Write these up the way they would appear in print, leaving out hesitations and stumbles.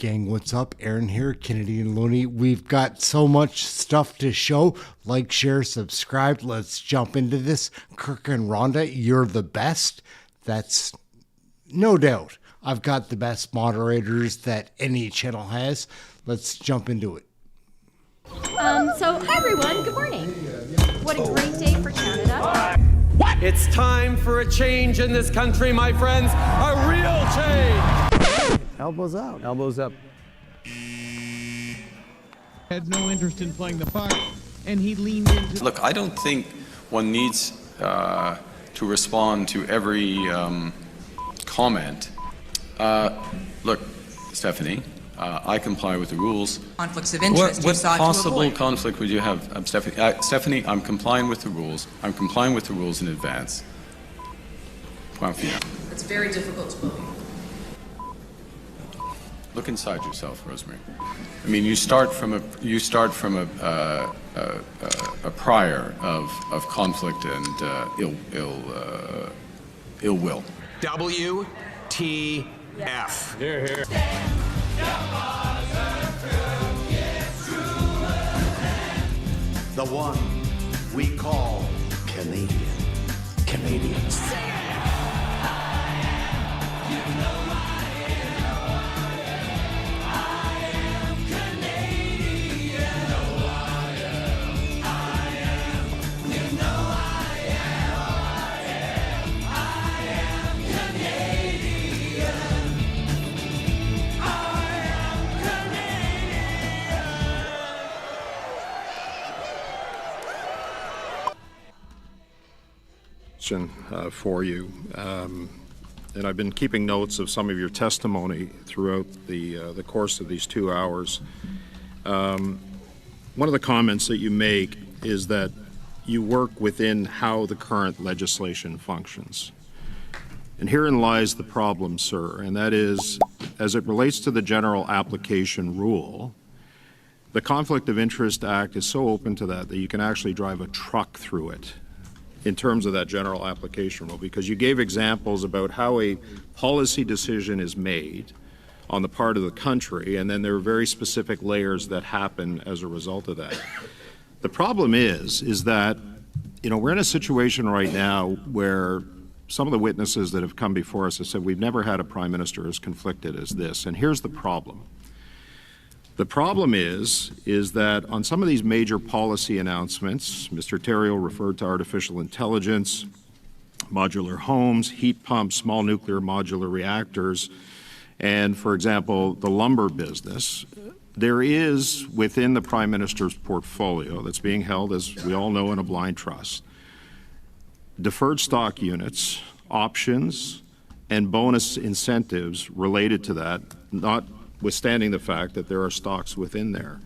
Gang, what's up? Aaron here, Canadian Looney. We've got so much stuff to show. Like, share, subscribe. Let's jump into this. Kirk and Rhonda, you're the best. That's no doubt. I've got the best moderators that any channel has. Let's jump into it. So, hi everyone, good morning. What a great day for Canada. What? It's time for a change in this country, my friends. A real change. Elbows out. Elbows up. Had no interest in playing the puck, and he leaned into... Look, I don't think one needs to respond to every comment. Look, Stephanie, I comply with the rules. Conflicts of interest. What possible conflict would you have, Stephanie? Stephanie, I'm complying with the rules. I'm complying with the rules in advance. Point final. It's very difficult to believe. Look inside yourself, Rosemary. I mean, you start from a prior of conflict and ill will. WTF. Here, here. The one we call Canadians. For you, and I've been keeping notes of some of your testimony throughout the course of these 2 hours. One of the comments that you make is that you work within how the current legislation functions. And herein lies the problem, sir, and that is, as it relates to the general application rule, the Conflict of Interest Act is so open to that you can actually drive a truck through it in terms of that general application rule, because you gave examples about how a policy decision is made on the part of the country, and then there are very specific layers that happen as a result of that. The problem is that, you know, we're in a situation right now where some of the witnesses that have come before us have said we've never had a prime minister as conflicted as this, and here's the problem. The problem is that on some of these major policy announcements, Mr. Theriault referred to artificial intelligence, modular homes, heat pumps, small nuclear modular reactors, and, for example, the lumber business. There is, within the Prime Minister's portfolio that's being held, as we all know, in a blind trust, deferred stock units, options, and bonus incentives related to that, notwithstanding the fact that there are stocks within there.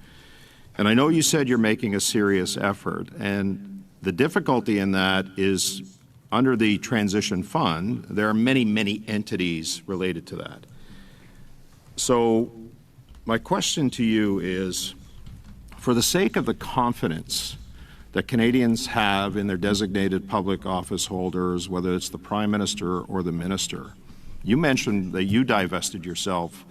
And I know you said you're making a serious effort, and the difficulty in that is under the transition fund, there are many, many entities related to that. So my question to you is, for the sake of the confidence that Canadians have in their designated public office holders, whether it's the Prime Minister or the Minister, you mentioned that you divested yourself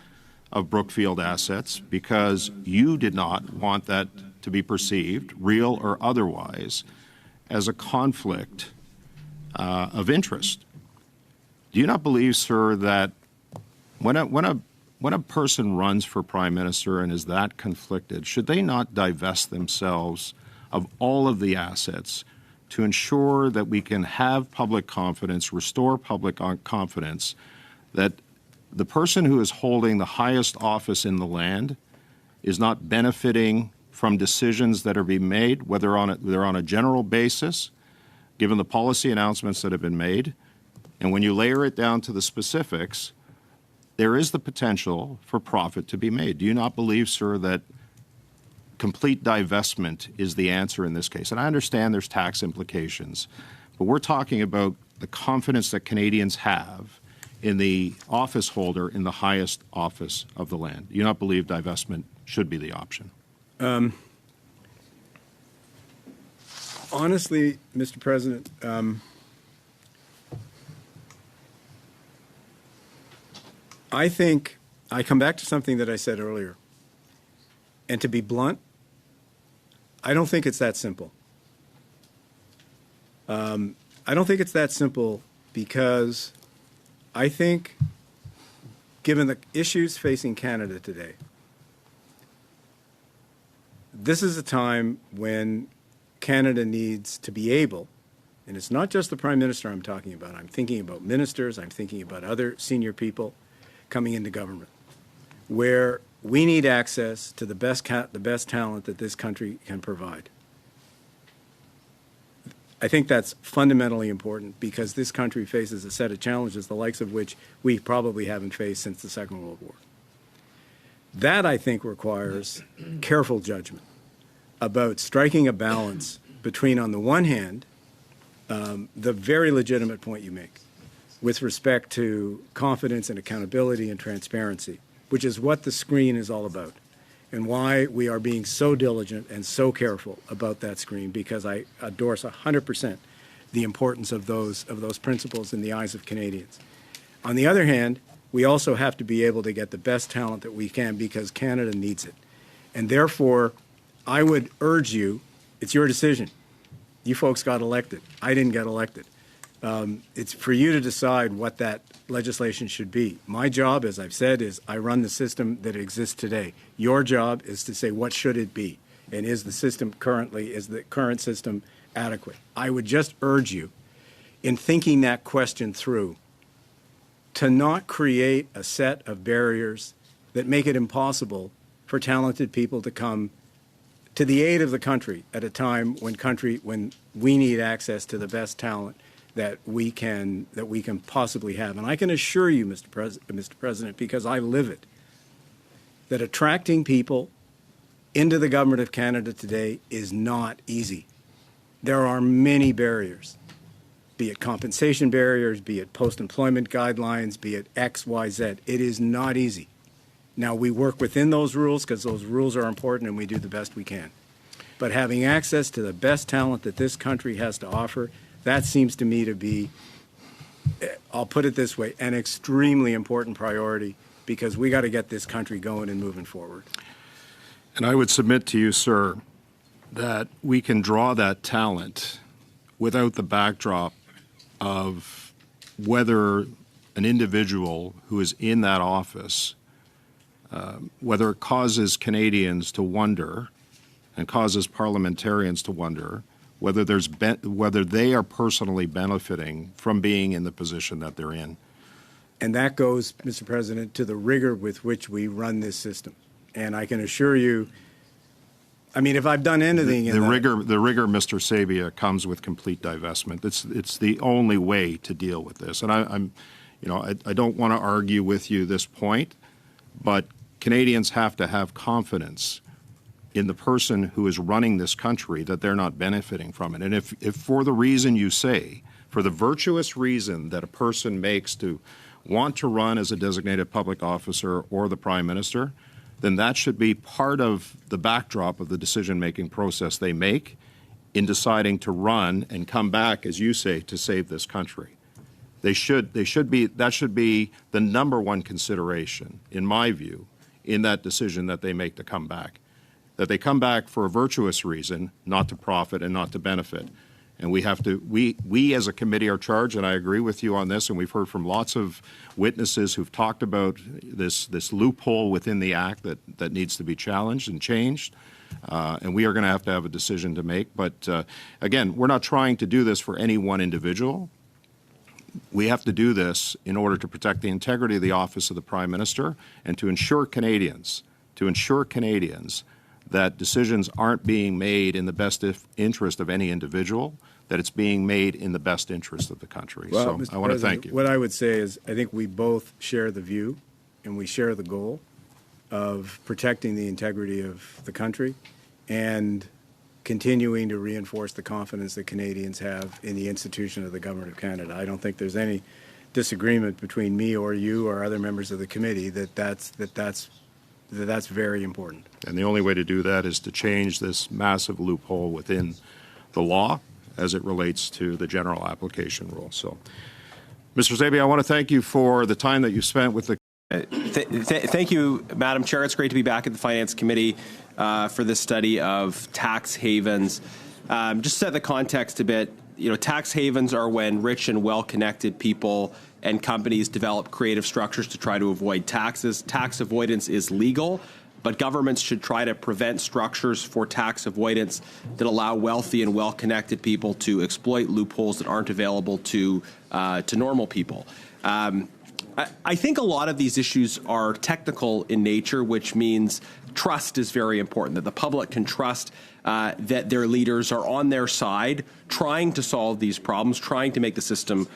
of Brookfield assets because you did not want that to be perceived, real or otherwise, as a conflict of interest. Do you not believe, sir, that when a person runs for Prime Minister and is that conflicted, should they not divest themselves of all of the assets to ensure that we can have public confidence, restore public confidence, that the person who is holding the highest office in the land is not benefiting from decisions that are being made, whether they're on a general basis, given the policy announcements that have been made, and when you layer it down to the specifics, there is the potential for profit to be made. Do you not believe, sir, that complete divestment is the answer in this case? And I understand there's tax implications, but we're talking about the confidence that Canadians have in the office holder in the highest office of the land. Do you not believe divestment should be the option? Honestly, Mr. President, I think I come back to something that I said earlier. And to be blunt, I don't think it's that simple. I don't think it's that simple because I think, given the issues facing Canada today, this is a time when Canada needs to be able, and it's not just the Prime Minister I'm talking about, I'm thinking about ministers, I'm thinking about other senior people coming into government, where we need access to the best talent that this country can provide. I think that's fundamentally important because this country faces a set of challenges, the likes of which we probably haven't faced since the Second World War. That, I think, requires careful judgment about striking a balance between, on the one hand, the very legitimate point you make with respect to confidence and accountability and transparency, which is what the screen is all about, and why we are being so diligent and so careful about that screen, because I endorse 100% the importance of those principles in the eyes of Canadians. On the other hand, we also have to be able to get the best talent that we can because Canada needs it. And therefore, I would urge you, it's your decision. You folks got elected. I didn't get elected. It's for you to decide what that legislation should be. My job, as I've said, is I run the system that exists today. Your job is to say what should it be, and is the current system adequate? I would just urge you, in thinking that question through, to not create a set of barriers that make it impossible for talented people to come to the aid of the country at a time when we need access to the best talent that we can possibly have. And I can assure you, Mr. President, because I live it, that attracting people into the government of Canada today is not easy. There are many barriers, be it compensation barriers, be it post-employment guidelines, be it X, Y, Z. It is not easy. Now, we work within those rules because those rules are important and we do the best we can. But having access to the best talent that this country has to offer, that seems to me to be, I'll put it this way, an extremely important priority because we got to get this country going and moving forward. And I would submit to you, sir, that we can draw that talent without the backdrop of whether an individual who is in that office, whether it causes Canadians to wonder and causes parliamentarians to wonder whether they are personally benefiting from being in the position that they're in. And that goes, Mr. President, to the rigor with which we run this system. And I can assure you, I mean, if I've done anything the rigor, Mr. Sabia, comes with complete divestment. It's the only way to deal with this. And I don't want to argue with you this point, but Canadians have to have confidence in the person who is running this country that they're not benefiting from it. And if for the reason you say, for the virtuous reason that a person makes to want to run as a designated public officer or the Prime Minister, then that should be part of the backdrop of the decision-making process they make in deciding to run and come back, as you say, to save this country. That should be the number one consideration, in my view, in that decision that they make to come back. That they come back for a virtuous reason, not to profit and not to benefit. And we have to, we as a committee are charged, and I agree with you on this, and we've heard from lots of witnesses who've talked about this loophole within the Act that needs to be challenged and changed. And we are going to have a decision to make. But again, we're not trying to do this for any one individual. We have to do this in order to protect the integrity of the office of the Prime Minister and to ensure Canadians that decisions aren't being made in the best interest of any individual, that it's being made in the best interest of the country. Well, so Mr. I want to President, thank you. What I would say is I think we both share the view and we share the goal of protecting the integrity of the country and continuing to reinforce the confidence that Canadians have in the institution of the Government of Canada. I don't think there's any disagreement between me or you or other members of the committee that's very important. And the only way to do that is to change this massive loophole within the law as it relates to the general application rule. So, Mr. Zabi, I want to thank you for the time that you spent with the Thank you, Madam Chair. It's great to be back at the Finance Committee for this study of tax havens. Just to set the context a bit, tax havens are when rich and well-connected people and companies develop creative structures to try to avoid taxes. Tax avoidance is legal, but governments should try to prevent structures for tax avoidance that allow wealthy and well-connected people to exploit loopholes that aren't available to normal people. I think a lot of these issues are technical in nature, which means trust is very important, that the public can trust that their leaders are on their side, trying to solve these problems, trying to make the system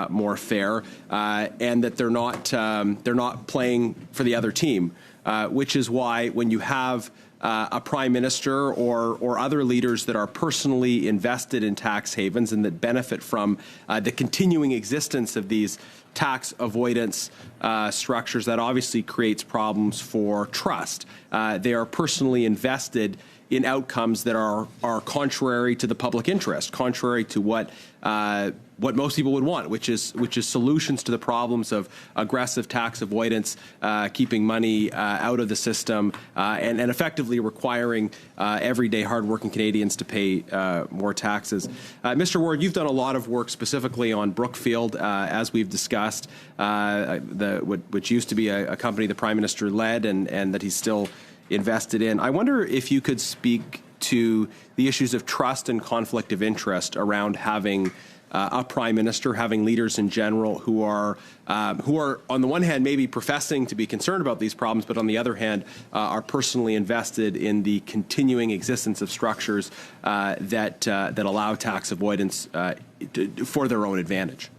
more fair, and that they're not playing for the other team, which is why when you have a prime minister or other leaders that are personally invested in tax havens and that benefit from the continuing existence of these tax avoidance structures, that obviously creates problems for trust. They are personally invested in outcomes that are contrary to the public interest, contrary to what most people would want, which is solutions to the problems of aggressive tax avoidance, keeping money out of the system, and effectively requiring everyday hardworking Canadians to pay more taxes. Mr. Ward, you've done a lot of work specifically on Brookfield, as we've discussed, which used to be a company the Prime Minister led and that he's still invested in. I wonder if you could speak to the issues of trust and conflict of interest around having a prime minister, having leaders in general who are on the one hand maybe professing to be concerned about these problems, but on the other hand are personally invested in the continuing existence of structures that allow tax avoidance for their own advantage.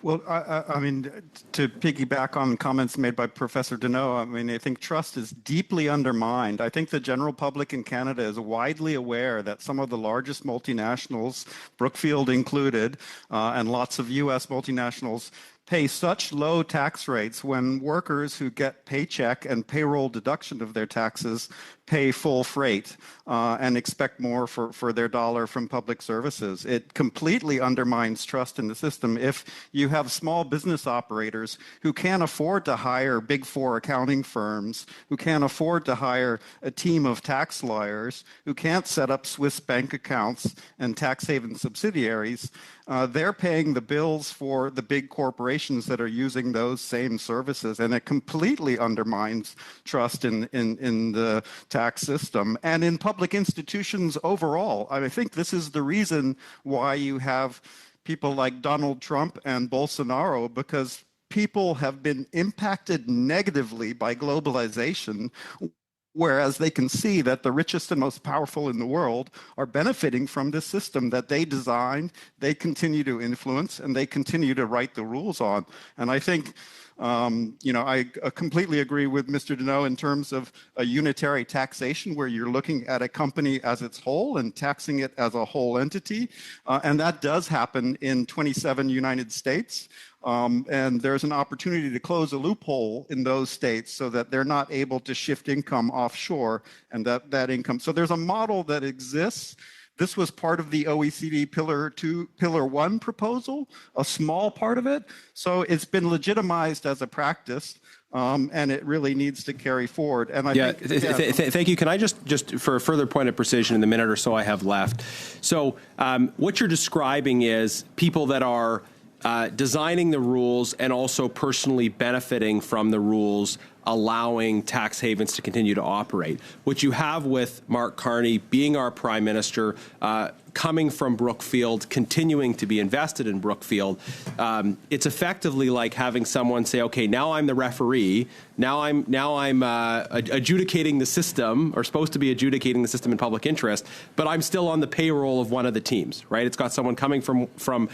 Well, I mean, to piggyback on comments made by Professor Deneau, I mean, I think trust is deeply undermined. I think the general public in Canada is widely aware that some of the largest multinationals, Brookfield included, and lots of U.S. multinationals, pay such low tax rates when workers who get paycheck and payroll deduction of their taxes pay full freight and expect more for their dollar from public services. It completely undermines trust in the system if you have small business operators who can't afford to hire big four accounting firms, who can't afford to hire a team of tax lawyers, who can't set up Swiss bank accounts and tax haven subsidiaries. They're paying the bills for the big corporations that are using those same services, and it completely undermines trust in the tax system and in public institutions overall. I think this is the reason why you have people like Donald Trump and Bolsonaro, because people have been impacted negatively by globalization, whereas they can see that the richest and most powerful in the world are benefiting from this system that they designed, they continue to influence, and they continue to write the rules on. And I think, I completely agree with Mr. Deneau in terms of a unitary taxation where you're looking at a company as its whole and taxing it as a whole entity. And that does happen in 27 United States. And there's an opportunity to close a loophole in those states so that they're not able to shift income offshore and that income. So there's a model that exists. This was part of the OECD Pillar 1 proposal, a small part of it. So it's been legitimized as a practice, and it really needs to carry forward. And I think, thank you. Can I just for a further point of precision in the minute or so I have left? So what you're describing is people that are designing the rules and also personally benefiting from the rules, allowing tax havens to continue to operate. What you have with Mark Carney being our prime minister, coming from Brookfield, continuing to be invested in Brookfield, it's effectively like having someone say, okay, now I'm the referee, now I'm adjudicating the system, or supposed to be adjudicating the system in public interest, but I'm still on the payroll of one of the teams, right? It's got someone coming from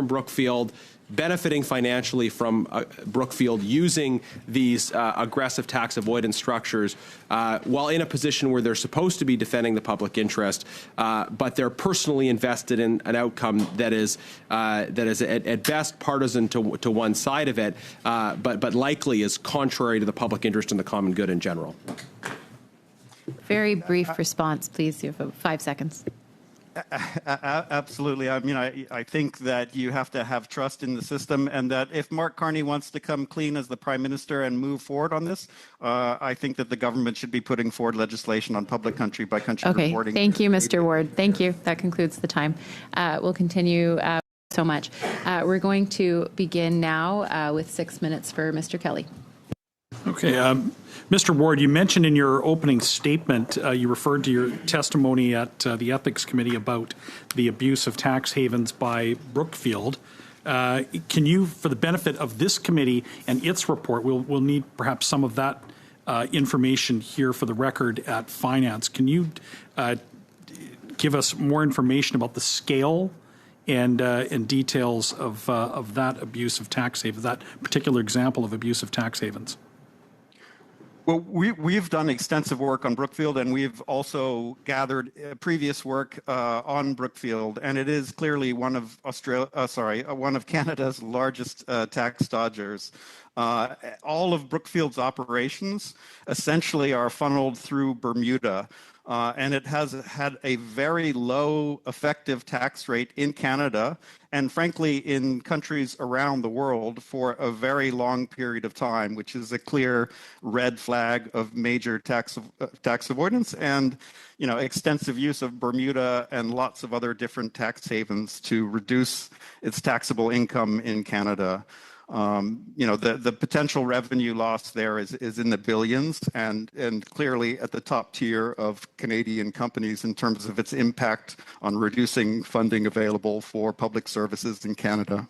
Brookfield, benefiting financially from Brookfield, using these aggressive tax avoidance structures while in a position where they're supposed to be defending the public interest, but they're personally invested in an outcome that is at best partisan to one side of it, but likely is contrary to the public interest and the common good in general. Very brief response, please. You have 5 seconds. Absolutely. I mean, I think that you have to have trust in the system, and that if Mark Carney wants to come clean as the Prime Minister and move forward on this, I think that the government should be putting forward legislation on public country-by-country reporting. Okay, thank you, Mr. Ward. Thank you. That concludes the time. We'll continue so much. We're going to begin now with 6 minutes for Mr. Kelly. Okay. Mr. Ward, you mentioned in your opening statement, you referred to your testimony at the Ethics Committee about the abuse of tax havens by Brookfield. Can you, for the benefit of this committee and its report, we'll need perhaps some of that information here for the record at Finance. Can you give us more information about the scale and details of that abuse of tax havens, that particular example of abuse of tax havens? Well, we've done extensive work on Brookfield, and we've also gathered previous work on Brookfield, and it is clearly one of one of Canada's largest tax dodgers. All of Brookfield's operations essentially are funneled through Bermuda. And it has had a very low effective tax rate in Canada and frankly in countries around the world for a very long period of time, which is a clear red flag of major tax avoidance and extensive use of Bermuda and lots of other different tax havens to reduce its taxable income in Canada. The potential revenue loss there is in the billions and clearly at the top tier of Canadian companies in terms of its impact on reducing funding available for public services in Canada.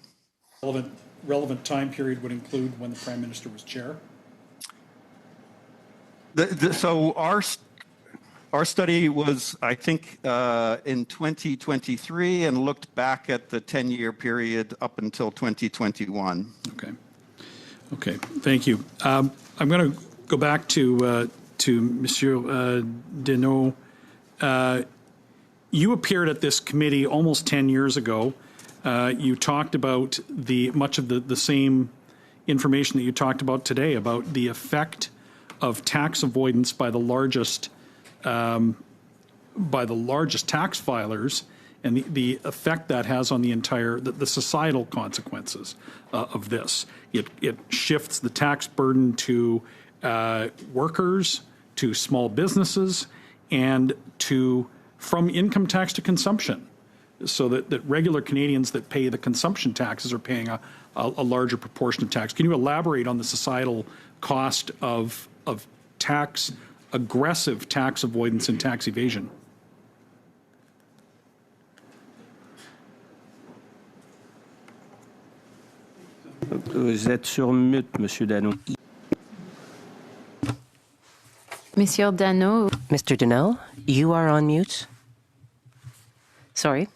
Relevant time period would include when the Prime Minister was chair? So our study was, I think, in 2023 and looked back at the 10-year period up until 2021. Okay, thank you. I'm going to go back to Monsieur Deneau. You appeared at this committee almost 10 years ago. You talked about much of the same information that you talked about today about the effect of tax avoidance by the largest tax filers and the effect that has on the entire the societal consequences of this. It shifts the tax burden to workers, to small businesses, and from income tax to consumption, so that regular Canadians that pay the consumption taxes are paying a larger proportion of tax. Can you elaborate on the societal cost of aggressive tax avoidance and tax evasion? Vous êtes sur mute, Monsieur Dano. Monsieur Dano. Mr. Dano, you are on mute. Sorry.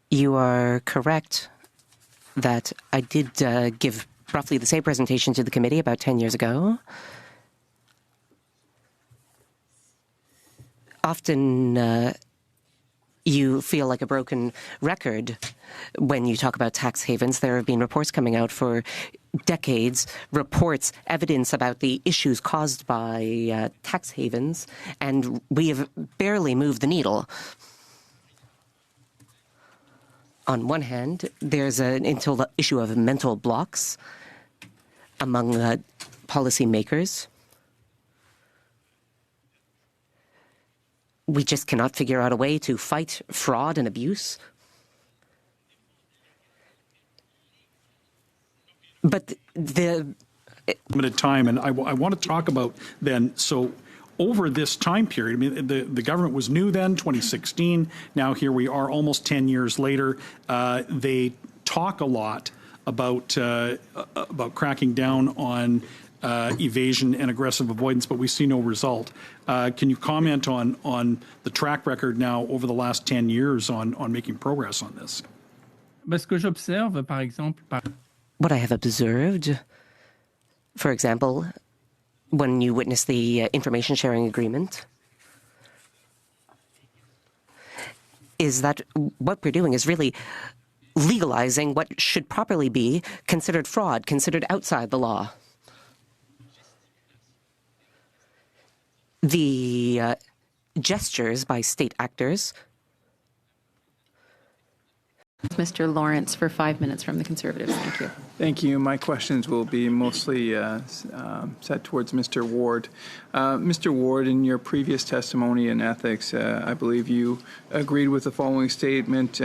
You are correct that I did give roughly the same presentation to the committee about 10 years ago. Often you feel like a broken record when you talk about tax havens. There have been reports coming out for decades, evidence about the issues caused by tax havens, and we have barely moved the needle. On one hand, there's an issue of mental blocks among policymakers. We just cannot figure out a way to fight fraud and abuse. But limited time, and I want to talk about then, so over this time period, I mean, the government was new then, 2016. Now here we are almost 10 years later. They talk a lot about cracking down on evasion and aggressive avoidance, but we see no result. Can you comment on the track record now over the last 10 years on making progress on this? What I have observed, for example, when you witness the information sharing agreement, is that what we're doing is really legalizing what should properly be considered fraud, considered outside the law. The gestures by state actors Mr. Lawrence for 5 minutes from the Conservatives. Thank you. Thank you. My questions will be mostly set towards Mr. Ward. Mr. Ward, in your previous testimony in ethics, I believe you agreed with the following statement.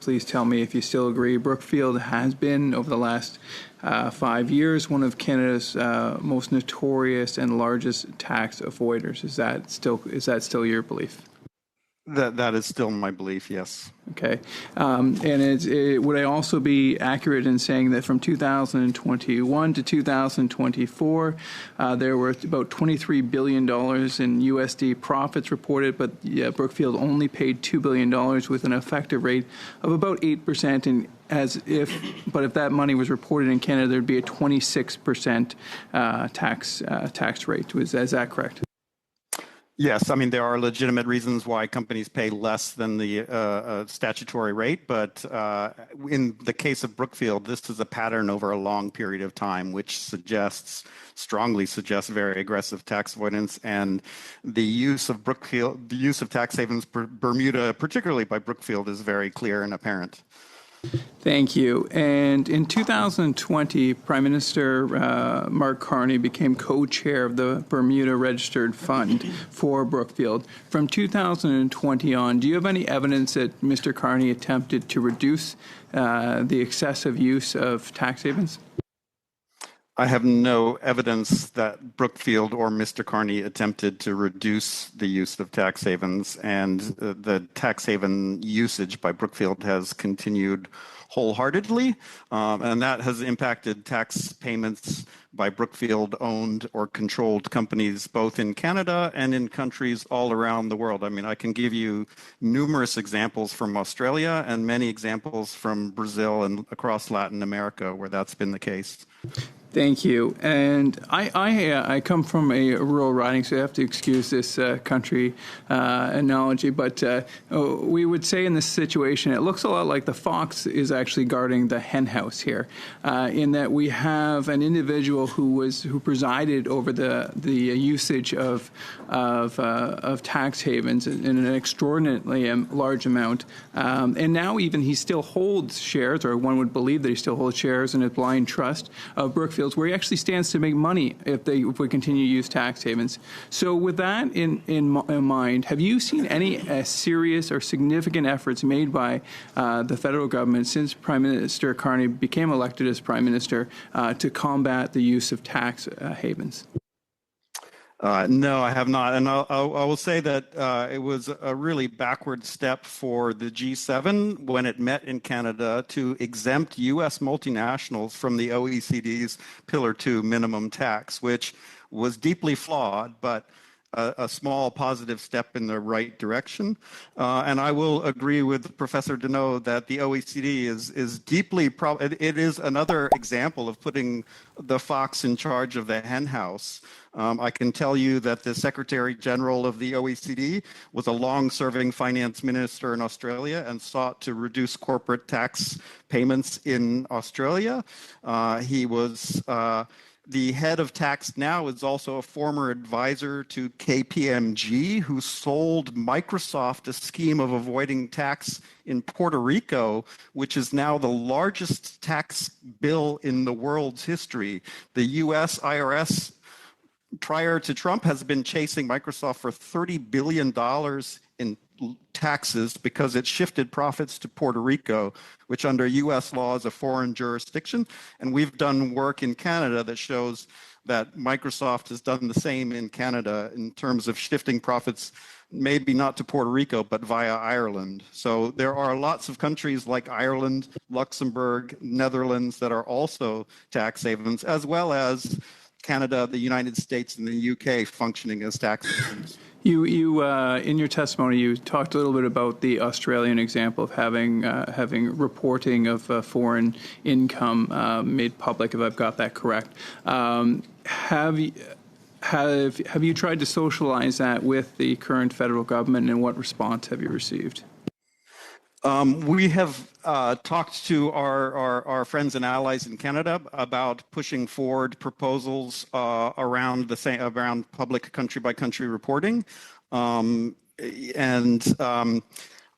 Please tell me if you still agree. Brookfield has been, over the last 5 years, one of Canada's most notorious and largest tax avoiders. Is that still your belief? That is still my belief, yes. Okay. Would I also be accurate in saying that from 2021 to 2024, there were about $23 billion in USD profits reported, but Brookfield only paid $2 billion with an effective rate of about 8%, and but if that money was reported in Canada, there'd be a 26% tax rate. Is that correct? Yes, I mean, there are legitimate reasons why companies pay less than the statutory rate, but in the case of Brookfield, this is a pattern over a long period of time, which strongly suggests very aggressive tax avoidance, and the use of tax havens, Bermuda, particularly by Brookfield, is very clear and apparent. Thank you. And in 2020, Prime Minister Mark Carney became co-chair of the Bermuda Registered Fund for Brookfield. From 2020 on, do you have any evidence that Mr. Carney attempted to reduce the excessive use of tax havens? I have no evidence that Brookfield or Mr. Carney attempted to reduce the use of tax havens, and the tax haven usage by Brookfield has continued wholeheartedly, and that has impacted tax payments by Brookfield-owned or controlled companies both in Canada and in countries all around the world. I mean, I can give you numerous examples from Australia and many examples from Brazil and across Latin America where that's been the case. Thank you. And I come from a rural riding, so I have to excuse this country analogy. But we would say in this situation, it looks a lot like the fox is actually guarding the hen house here, in that we have an individual who presided over the usage of tax havens in an extraordinarily large amount, and now even he still holds shares, or one would believe that he still holds shares in a blind trust of Brookfield, where he actually stands to make money if we continue to use tax havens. So with that in mind, have you seen any serious or significant efforts made by the federal government since Prime Minister Carney became elected as Prime Minister to combat the use of tax havens? No, I have not. And I will say that it was a really backward step for the G7 when it met in Canada to exempt U.S. multinationals from the OECD's Pillar 2 minimum tax, which was deeply flawed, but a small positive step in the right direction. And I will agree with Professor Deneau that the OECD is deeply, it is another example of putting the fox in charge of the hen house. I can tell you that the Secretary General of the OECD was a long-serving finance minister in Australia and sought to reduce corporate tax payments in Australia. He was the head of tax now is also a former advisor to KPMG, who sold Microsoft a scheme of avoiding tax in Puerto Rico, which is now the largest tax bill in the world's history. The US IRS, prior to Trump, has been chasing Microsoft for $30 billion in taxes because it shifted profits to Puerto Rico, which under US law is a foreign jurisdiction. And we've done work in Canada that shows that Microsoft has done the same in Canada in terms of shifting profits, maybe not to Puerto Rico, but via Ireland. So there are lots of countries like Ireland, Luxembourg, Netherlands that are also tax havens, as well as Canada, the United States, and the UK functioning as tax havens. You in your testimony, you talked a little bit about the Australian example of having reporting of foreign income made public, if I've got that correct. Have you tried to socialize that with the current federal government, and what response have you received? We have talked to our friends and allies in Canada about pushing forward proposals around public country by country reporting, and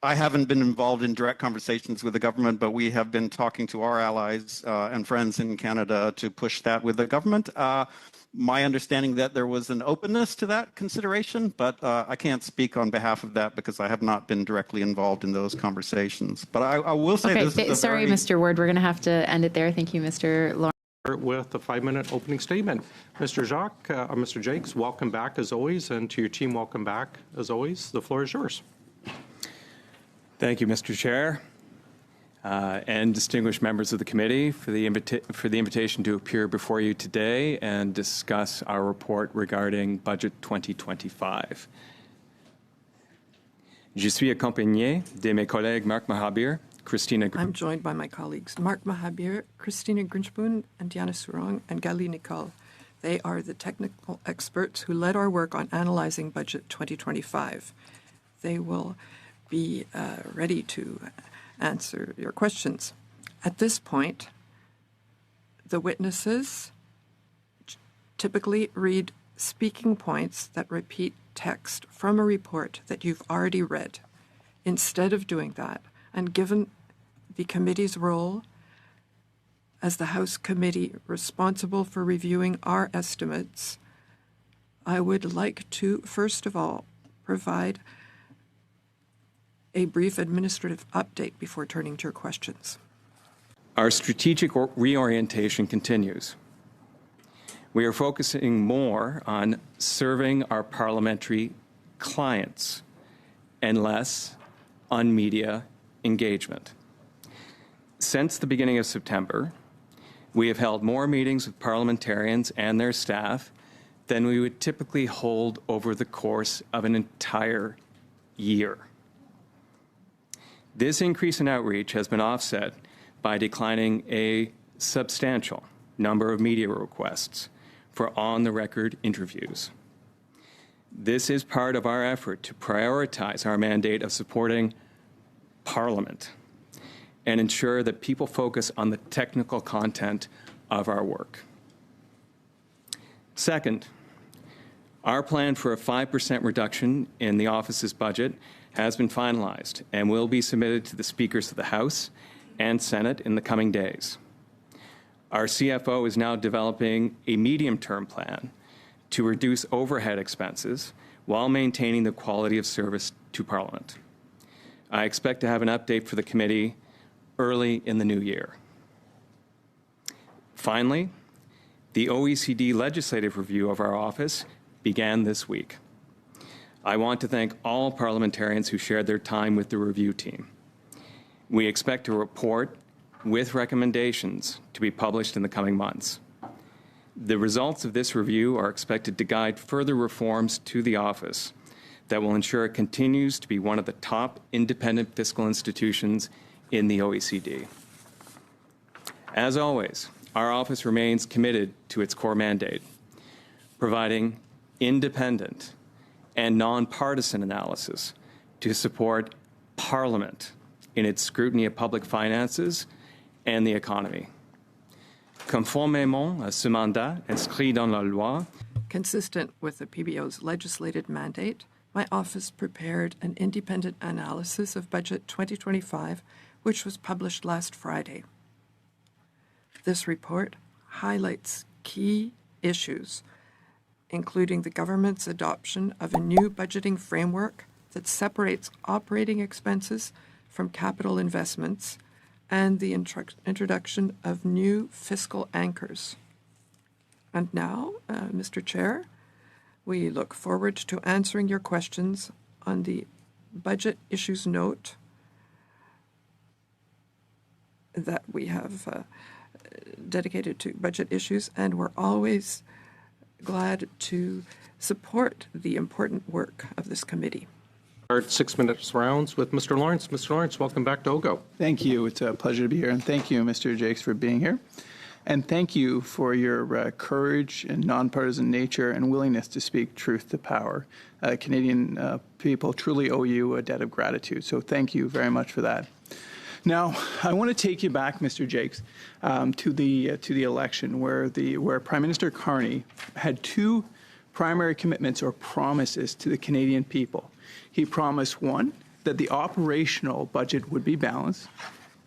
I haven't been involved in direct conversations with the government, but we have been talking to our allies and friends in Canada to push that with the government. My understanding that there was an openness to that consideration, but I can't speak on behalf of that because I have not been directly involved in those conversations. But I will say Okay, this is sorry, Mr. Ward, we're going to have to end it there. Thank you, Mr. Lawrence. With a 5-minute opening statement. Mr. Jacques, Mr. Jakes, welcome back as always, and to your team, welcome back as always. The floor is yours. Thank you, Mr. Chair, and distinguished members of the committee for the invitation to appear before you today and discuss our report regarding Budget 2025. Je suis accompagné de mes collègues Marc Mahabir, Christina. I'm joined by my colleagues Marc Mahabir, Christina Grinchboon, and Diana Sourang, and Gali Nicole. They are the technical experts who led our work on analyzing Budget 2025. They will be ready to answer your questions. At this point, the witnesses typically read speaking points that repeat text from a report that you've already read. Instead of doing that, and given the committee's role as the House committee responsible for reviewing our estimates, I would like to, first of all, provide a brief administrative update before turning to your questions. Our strategic reorientation continues. We are focusing more on serving our parliamentary clients and less on media engagement. Since the beginning of September, we have held more meetings with parliamentarians and their staff than we would typically hold over the course of an entire year. This increase in outreach has been offset by declining a substantial number of media requests for on-the-record interviews. This is part of our effort to prioritize our mandate of supporting Parliament and ensure that people focus on the technical content of our work. Second, our plan for a 5% reduction in the office's budget has been finalized and will be submitted to the speakers of the House and Senate in the coming days. Our CFO is now developing a medium-term plan to reduce overhead expenses while maintaining the quality of service to Parliament. I expect to have an update for the committee early in the new year. Finally, the OECD legislative review of our office began this week. I want to thank all parliamentarians who shared their time with the review team. We expect a report with recommendations to be published in the coming months. The results of this review are expected to guide further reforms to the office that will ensure it continues to be one of the top independent fiscal institutions in the OECD. As always, our office remains committed to its core mandate, providing independent and nonpartisan analysis to support Parliament in its scrutiny of public finances and the economy. Conformément à ce mandat inscrit dans la loi, consistent with the PBO's legislated mandate, my office prepared an independent analysis of Budget 2025, which was published last Friday. This report highlights key issues, including the government's adoption of a new budgeting framework that separates operating expenses from capital investments and the introduction of new fiscal anchors. And now, Mr. Chair, we look forward to answering your questions on the budget issues note that we have dedicated to budget issues, and we're always glad to support the important work of this committee. Our 6 minutes rounds with Mr. Lawrence. Mr. Lawrence, welcome back to OGO. Thank you. It's a pleasure to be here. And thank you, Mr. Jakes, for being here. And thank you for your courage and nonpartisan nature and willingness to speak truth to power. Canadian people truly owe you a debt of gratitude. So thank you very much for that. Now, I want to take you back, Mr. Jakes, to the election where Prime Minister Carney had two primary commitments or promises to the Canadian people. He promised, one, that the operational budget would be balanced,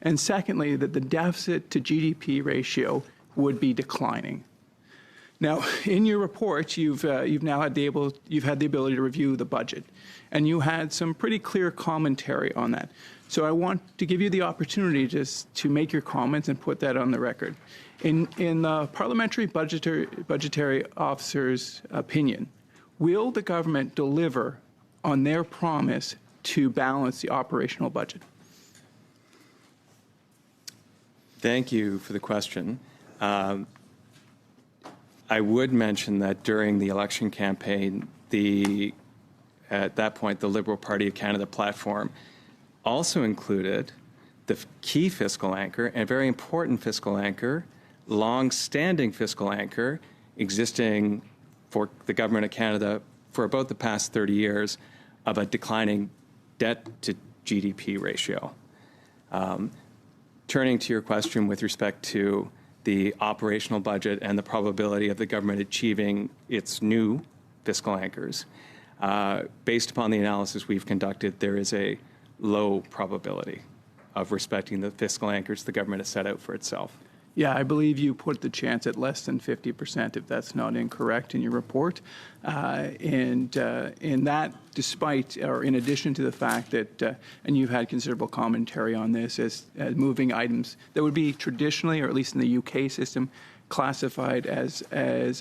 and secondly, that the deficit to GDP ratio would be declining. Now, in your report, you've had the ability to review the budget, and you had some pretty clear commentary on that. So I want to give you the opportunity just to make your comments and put that on the record. In the Parliamentary Budgetary Officer's opinion, will the government deliver on their promise to balance the operational budget? Thank you for the question. I would mention that during the election campaign, at that point, the Liberal Party of Canada platform also included the key fiscal anchor, and a very important fiscal anchor, long-standing fiscal anchor, existing for the Government of Canada for about the past 30 years, of a declining debt to GDP ratio. Turning to your question with respect to the operational budget and the probability of the government achieving its new fiscal anchors, based upon the analysis we've conducted, there is a low probability of respecting the fiscal anchors the government has set out for itself. Yeah, I believe you put the chance at less than 50%, if that's not incorrect in your report. And that, despite, or in addition to the fact that, and you've had considerable commentary on this, as moving items that would be traditionally, or at least in the UK system, classified as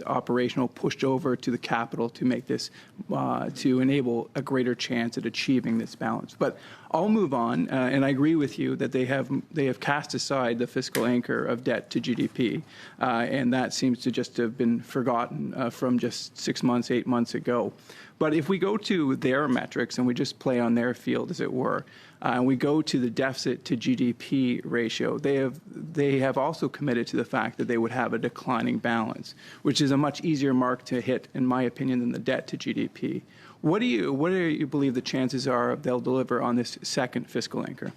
operational, pushed over to the capital to make this, to enable a greater chance at achieving this balance. But I'll move on, and I agree with you that they have cast aside the fiscal anchor of debt to GDP, and that seems to just have been forgotten from just 6 months, 8 months ago. But if we go to their metrics and we just play on their field, as it were, and we go to the deficit to GDP ratio, they have also committed to the fact that they would have a declining balance, which is a much easier mark to hit, in my opinion, than the debt to GDP. What do you believe the chances are they'll deliver on this second fiscal anchor?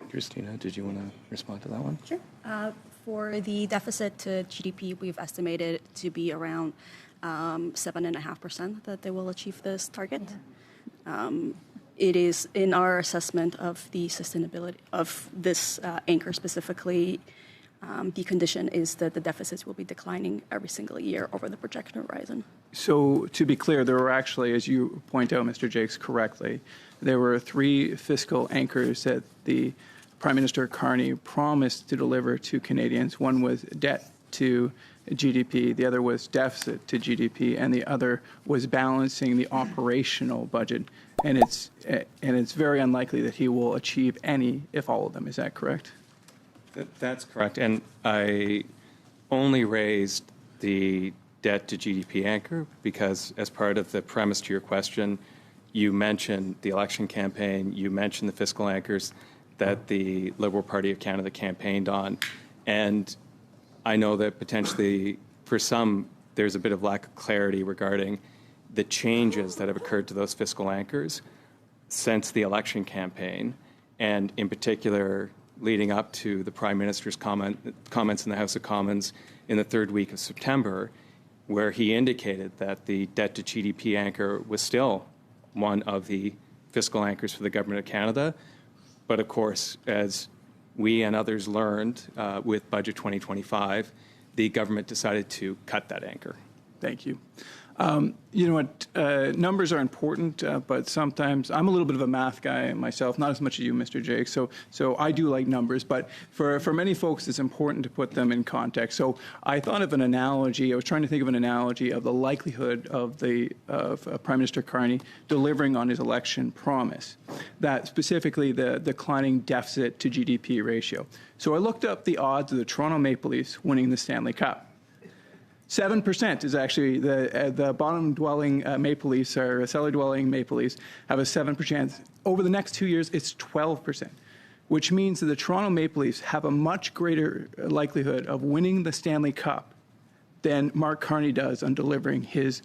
Christina, did you want to respond to that one? Sure. For the deficit to GDP, we've estimated it to be around 7.5% that they will achieve this target. It is in our assessment of the sustainability of this anchor specifically. The condition is that the deficits will be declining every single year over the projection horizon. So to be clear, there were actually, as you point out, Mr. Jakes, correctly, there were 3 fiscal anchors that the Prime Minister Carney promised to deliver to Canadians. One was debt to GDP, the other was deficit to GDP, and the other was balancing the operational budget. And it's very unlikely that he will achieve any, if all of them. Is that correct? That's correct. And I only raised the debt to GDP anchor because, as part of the premise to your question, you mentioned the election campaign, you mentioned the fiscal anchors that the Liberal Party of Canada campaigned on. And I know that potentially for some, there's a bit of lack of clarity regarding the changes that have occurred to those fiscal anchors since the election campaign, and in particular, leading up to the Prime Minister's comments in the House of Commons in the 3rd week of September, where he indicated that the debt to GDP anchor was still one of the fiscal anchors for the Government of Canada. But of course, as we and others learned with Budget 2025, the government decided to cut that anchor. Thank you. You know what, numbers are important, but sometimes I'm a little bit of a math guy myself, not as much as you, Mr. Jake. So I do like numbers, but for many folks, it's important to put them in context. So I thought of an analogy. I was trying to think of an analogy of the likelihood of Prime Minister Carney delivering on his election promise, that specifically the declining deficit to GDP ratio. So I looked up the odds of the Toronto Maple Leafs winning the Stanley Cup. 7% is actually the bottom-dwelling Maple Leafs, or cellar-dwelling Maple Leafs, have a 7%. Over the next 2 years, it's 12%, which means that the Toronto Maple Leafs have a much greater likelihood of winning the Stanley Cup than Mark Carney does on delivering his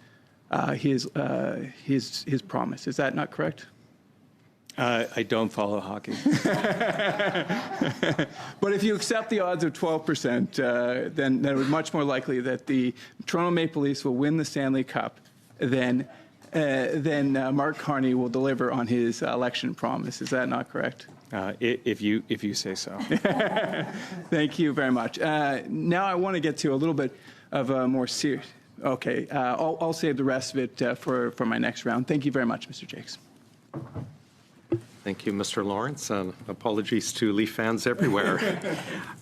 promise. Is that not correct? I don't follow hockey. But if you accept the odds of 12%, then it was much more likely that the Toronto Maple Leafs will win the Stanley Cup than then Mark Carney will deliver on his election promise. Is that not correct? If you say so. Thank you very much. Now I want to get to a little bit of a more serious. Okay, I'll save the rest of it for my next round. Thank you very much, Mr. Jakes. Thank you, Mr. Lawrence, and apologies to Leaf fans everywhere.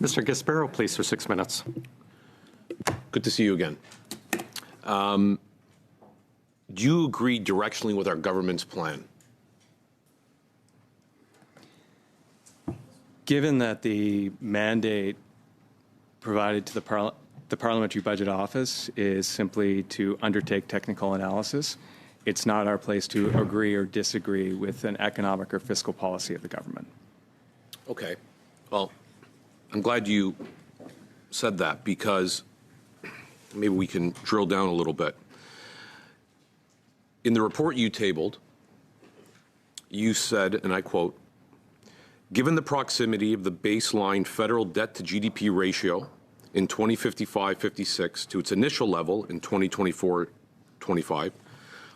Mr. Gasparo, please, for 6 minutes. Good to see you again. Do you agree directionally with our government's plan? Given that the mandate provided to the Parliamentary Budget Office is simply to undertake technical analysis, it's not our place to agree or disagree with an economic or fiscal policy of the government. Okay. Well, I'm glad you said that, because maybe we can drill down a little bit. In the report you tabled, you said, and I quote, "Given the proximity of the baseline federal debt to GDP ratio in 2055-56 to its initial level in 2024-25,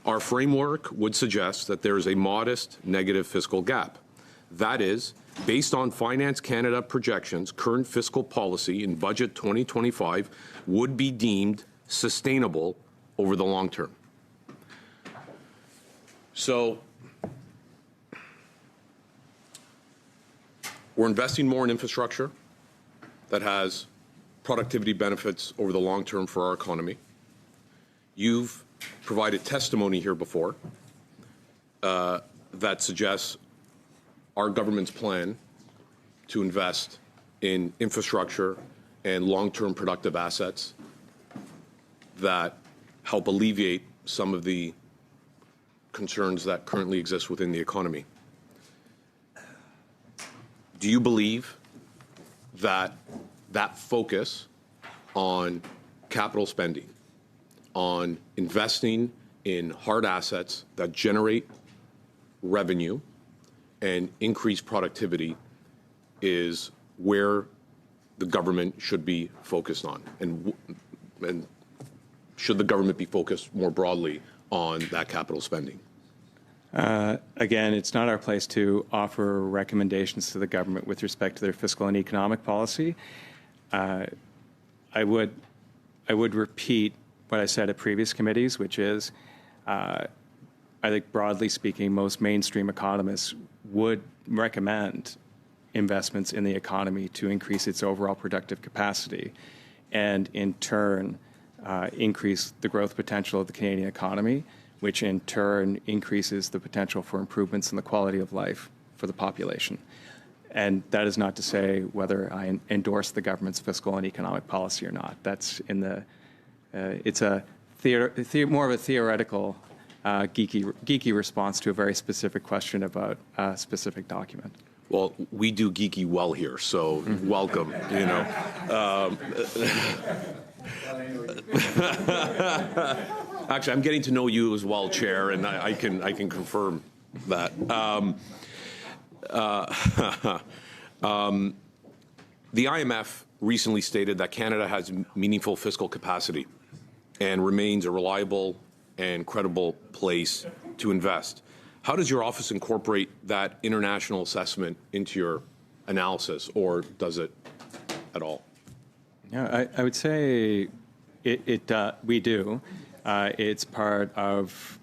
our framework would suggest that there is a modest negative fiscal gap. That is, based on Finance Canada projections, current fiscal policy in Budget 2025 would be deemed sustainable over the long term." So we're investing more in infrastructure that has productivity benefits over the long term for our economy. You've provided testimony here before that suggests our government's plan to invest in infrastructure and long-term productive assets that help alleviate some of the concerns that currently exist within the economy. Do you believe that that focus on capital spending, on investing in hard assets that generate revenue and increase productivity is where the government should be focused on? And should the government be focused more broadly on that capital spending? Again, it's not our place to offer recommendations to the government with respect to their fiscal and economic policy. I would repeat what I said at previous committees, which is, I think broadly speaking, most mainstream economists would recommend investments in the economy to increase its overall productive capacity and in turn increase the growth potential of the Canadian economy, which in turn increases the potential for improvements in the quality of life for the population. And that is not to say whether I endorse the government's fiscal and economic policy or not. That's in the, it's a more of a theoretical, geeky response to a very specific question about a specific document. Well, we do geeky well here, so welcome, you know. Actually, I'm getting to know you as well, Chair, and I can confirm that. The IMF recently stated that Canada has meaningful fiscal capacity and remains a reliable and credible place to invest. How does your office incorporate that international assessment into your analysis, or does it at all? Yeah, I would say we do. It's part of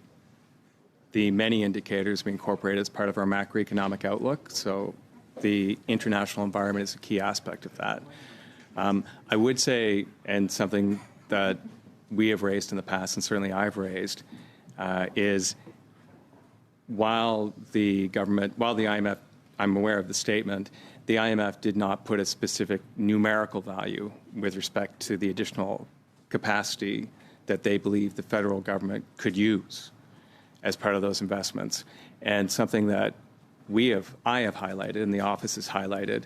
the many indicators we incorporate as part of our macroeconomic outlook. So the international environment is a key aspect of that. I would say, and something that we have raised in the past, and certainly I've raised, is while the IMF, I'm aware of the statement, the IMF did not put a specific numerical value with respect to the additional capacity that they believe the federal government could use as part of those investments. And something that I have highlighted and the office has highlighted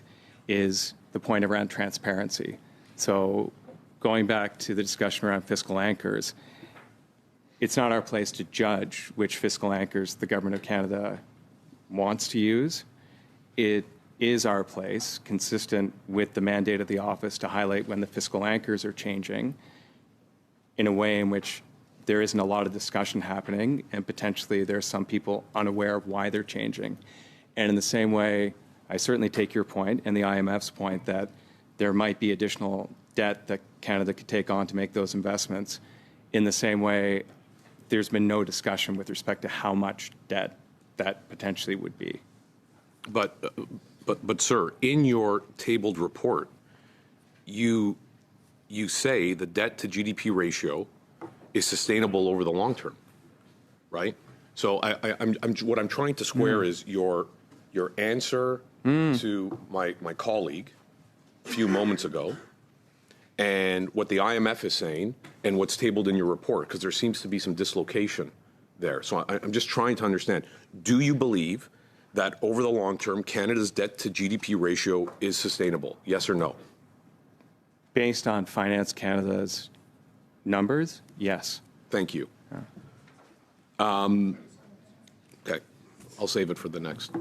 is the point around transparency. So going back to the discussion around fiscal anchors, it's not our place to judge which fiscal anchors the Government of Canada wants to use. It is our place, consistent with the mandate of the office, to highlight when the fiscal anchors are changing in a way in which there isn't a lot of discussion happening, and potentially there's some people unaware of why they're changing. And in the same way, I certainly take your point and the IMF's point that there might be additional debt that Canada could take on to make those investments. In the same way, there's been no discussion with respect to how much debt that potentially would be. But sir, in your tabled report, you say the debt to GDP ratio is sustainable over the long term, right? So what I'm trying to square is your answer to my colleague a few moments ago, and what the IMF is saying, and what's tabled in your report, because there seems to be some dislocation there. So I'm just trying to understand, do you believe that over the long term, Canada's debt to GDP ratio is sustainable? Yes or no? Based on Finance Canada's numbers, yes. Thank you. Okay, I'll save it for the next.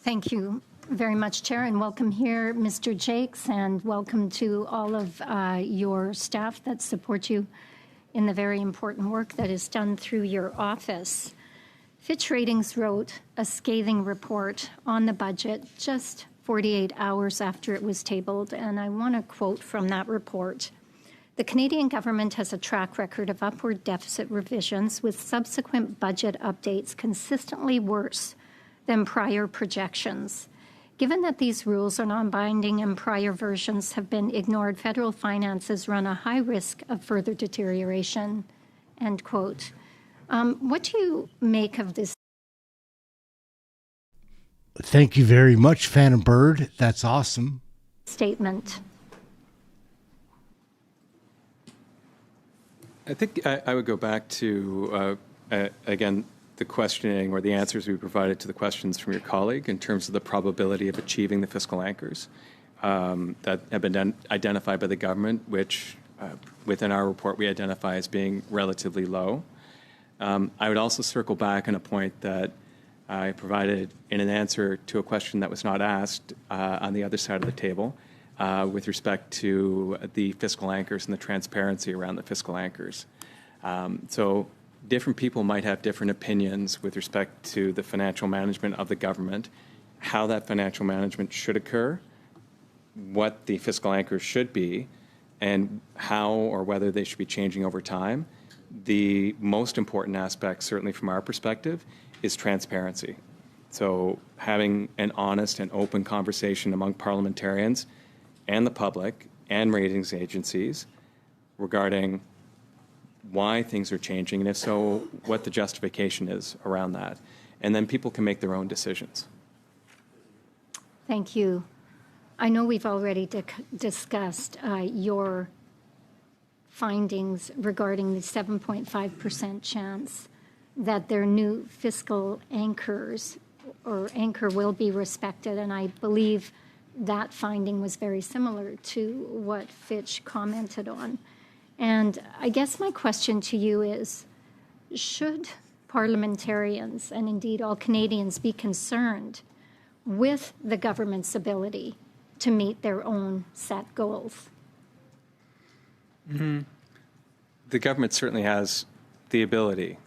Thank you very much, Chair, and welcome here, Mr. Jakes, and welcome to all of your staff that support you in the very important work that is done through your office. Fitch Ratings wrote a scathing report on the budget just 48 hours after it was tabled, and I want to quote from that report. The Canadian government has a track record of upward deficit revisions with subsequent budget updates consistently worse than prior projections. Given that these rules are non-binding and prior versions have been ignored, federal finances run a high risk of further deterioration, end quote. What do you make of this? Thank you very much, Phantom Bird. That's awesome. Statement. I think I would go back to, again, the questioning or the answers we provided to the questions from your colleague in terms of the probability of achieving the fiscal anchors that have been identified by the government, which within our report we identify as being relatively low. I would also circle back on a point that I provided in an answer to a question that was not asked on the other side of the table with respect to the fiscal anchors and the transparency around the fiscal anchors. So different people might have different opinions with respect to the financial management of the government, how that financial management should occur, what the fiscal anchors should be, and how or whether they should be changing over time. The most important aspect, certainly from our perspective, is transparency. So having an honest and open conversation among parliamentarians and the public and ratings agencies regarding why things are changing, and if so, what the justification is around that. And then people can make their own decisions. Thank you. I know we've already discussed your findings regarding the 7.5% chance that their new fiscal anchors or anchor will be respected, and I believe that finding was very similar to what Fitch commented on. And I guess my question to you is, should parliamentarians and indeed all Canadians be concerned with the government's ability to meet their own set goals? Mm-hmm. The government certainly has the ability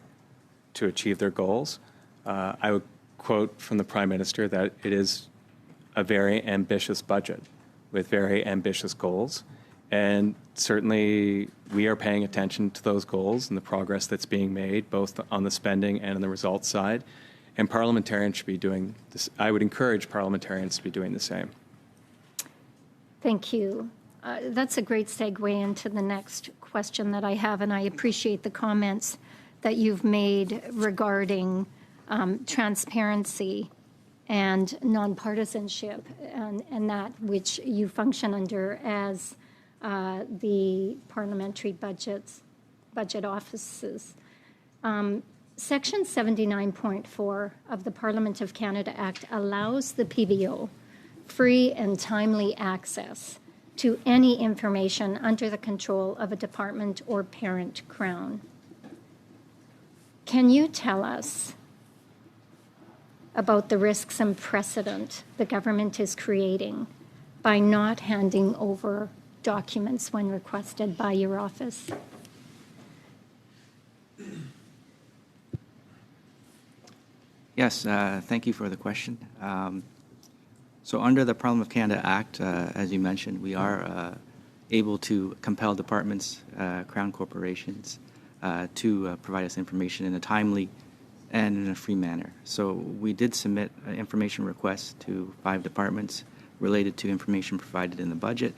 to achieve their goals. I would quote from the Prime Minister that it is a very ambitious budget with very ambitious goals. And certainly we are paying attention to those goals and the progress that's being made, both on the spending and on the results side. And parliamentarians should be doing this. I would encourage parliamentarians to be doing the same. Thank you. That's a great segue into the next question that I have, and I appreciate the comments that you've made regarding transparency and nonpartisanship, and that which you function under as the parliamentary budget offices. Section 79.4 of the Parliament of Canada Act allows the PBO free and timely access to any information under the control of a department or parent crown. Can you tell us about the risks and precedent the government is creating by not handing over documents when requested by your office? Yes, thank you for the question. So under the Parliament of Canada Act, as you mentioned, we are able to compel departments, Crown corporations, to provide us information in a timely and in a free manner. So we did submit information requests to 5 departments related to information provided in the budget,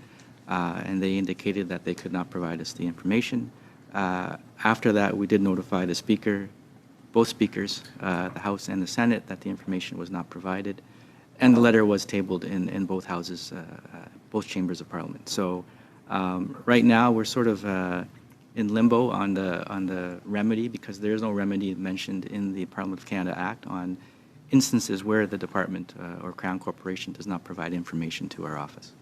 and they indicated that they could not provide us the information. After that, we did notify the Speaker, both Speakers, the House and the Senate, that the information was not provided, and the letter was tabled in both houses, both chambers of Parliament. So right now, we're sort of in limbo on the remedy, because there is no remedy mentioned in the Parliament of Canada Act on instances where the department or Crown Corporation does not provide information to our office.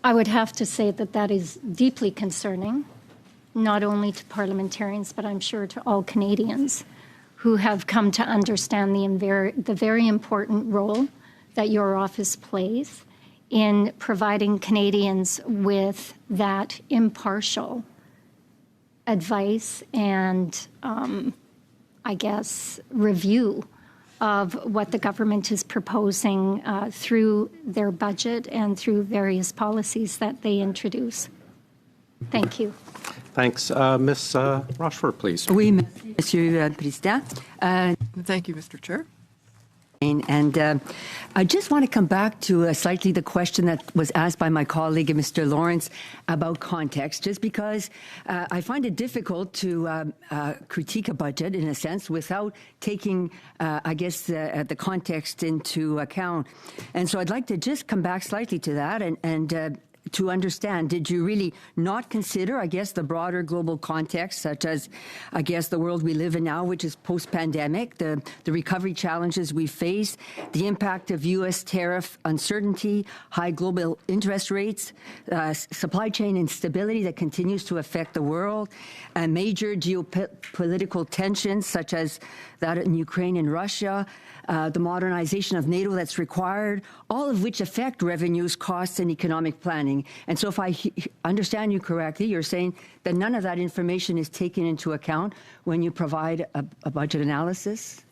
I would have to say that that is deeply concerning, not only to parliamentarians, but I'm sure to all Canadians who have come to understand the very important role that your office plays in providing Canadians with that impartial advice and, I guess, review of what the government is proposing through their budget and through various policies that they introduce. Thank you. Thanks. Ms. Rochefort, please. Oui, Monsieur le Président. Thank you, Mr. Chair. And I just want to come back to slightly the question that was asked by my colleague, Mr. Lawrence, about context, just because I find it difficult to critique a budget, in a sense, without taking, I guess, the context into account. And so I'd like to just come back slightly to that and to understand, did you really not consider, I guess, the broader global context, such as, I guess, the world we live in now, which is post-pandemic, the recovery challenges we face, the impact of U.S. tariff uncertainty, high global interest rates, supply chain instability that continues to affect the world, and major geopolitical tensions, such as that in Ukraine and Russia, the modernization of NATO that's required, all of which affect revenues, costs, and economic planning. And so if I understand you correctly, you're saying that none of that information is taken into account when you provide a budget analysis?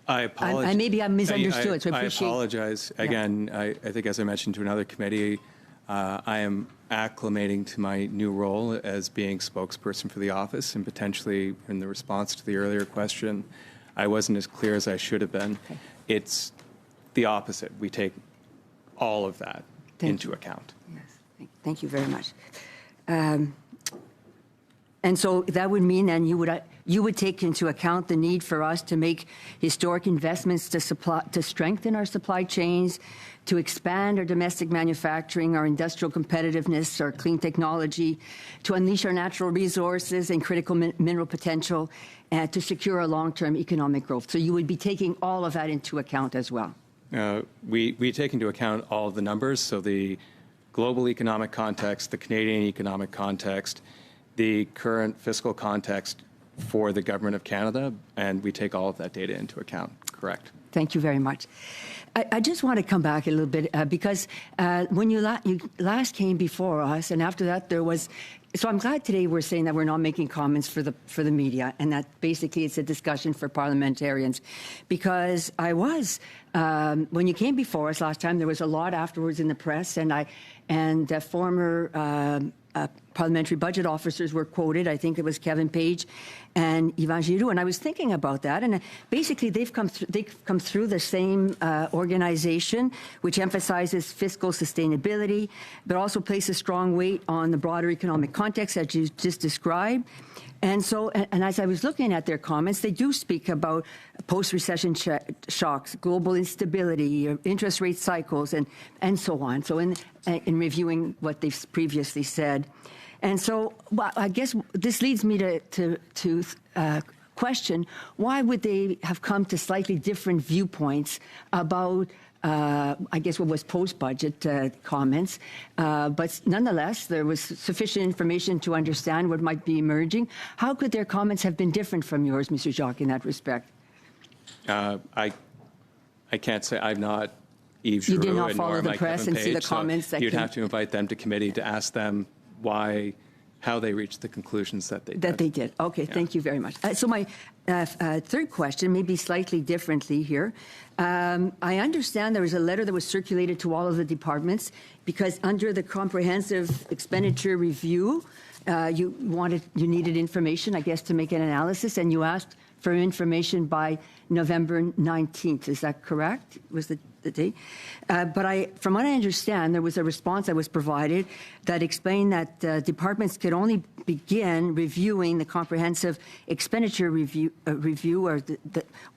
I apologize. Maybe I misunderstood, so I appreciate. I apologize. Again, I think as I mentioned to another committee, I am acclimating to my new role as being spokesperson for the office, and potentially in the response to the earlier question, I wasn't as clear as I should have been. Okay. It's the opposite. We take all of that into account. Yes, thank you very much. And so that would mean then you would take into account the need for us to make historic investments to strengthen our supply chains, to expand our domestic manufacturing, our industrial competitiveness, our clean technology, to unleash our natural resources and critical mineral potential, and to secure our long-term economic growth. So you would be taking all of that into account as well. We take into account all of the numbers, so the global economic context, the Canadian economic context, the current fiscal context for the Government of Canada, and we take all of that data into account. Correct. Thank you very much. I just want to come back a little bit because when you last came before us, and after that there was. So I'm glad today we're saying that we're not making comments for the media, and that basically it's a discussion for parliamentarians, because I was when you came before us last time, there was a lot afterwards in the press, and former parliamentary budget officers were quoted. I think it was Kevin Page and Yvan Giroux, and I was thinking about that. And basically, they've come through the same organization, which emphasizes fiscal sustainability, but also places strong weight on the broader economic context that you just described. And so, and as I was looking at their comments, they do speak about post-recession shocks, global instability, interest rate cycles, and so on. So in reviewing what they've previously said. And so, well, I guess this leads me to question, why would they have come to slightly different viewpoints about I guess what was post-budget comments, but nonetheless, there was sufficient information to understand what might be emerging. How could their comments have been different from yours, Mr. Jacques, in that respect? I can't say. I've not Yves You did Giroux not and follow nor the Mike press Kevin and see the Page, so comments that you'd came- have to invite them to committee to ask them how they reached the conclusions that they did. Okay, thank you very much. So my third question, maybe slightly differently here. I understand there was a letter that was circulated to all of the departments because under the comprehensive expenditure review, you needed information, I guess, to make an analysis, and you asked for information by November 19th. Is that correct? Was the date? But from what I understand, there was a response that was provided that explained that departments could only begin reviewing the comprehensive expenditure review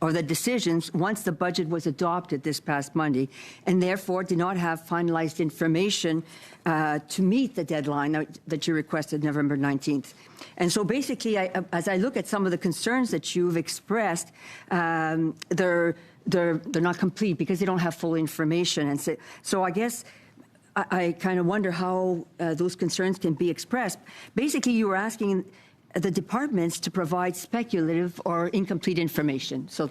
or the decisions once the budget was adopted this past Monday, and therefore did not have finalized information to meet the deadline that you requested, November 19th. And so basically, as I look at some of the concerns that you've expressed, they're not complete because they don't have full information. And so I guess I kind of wonder how those concerns can be expressed. Basically, you were asking the departments to provide speculative or incomplete information. So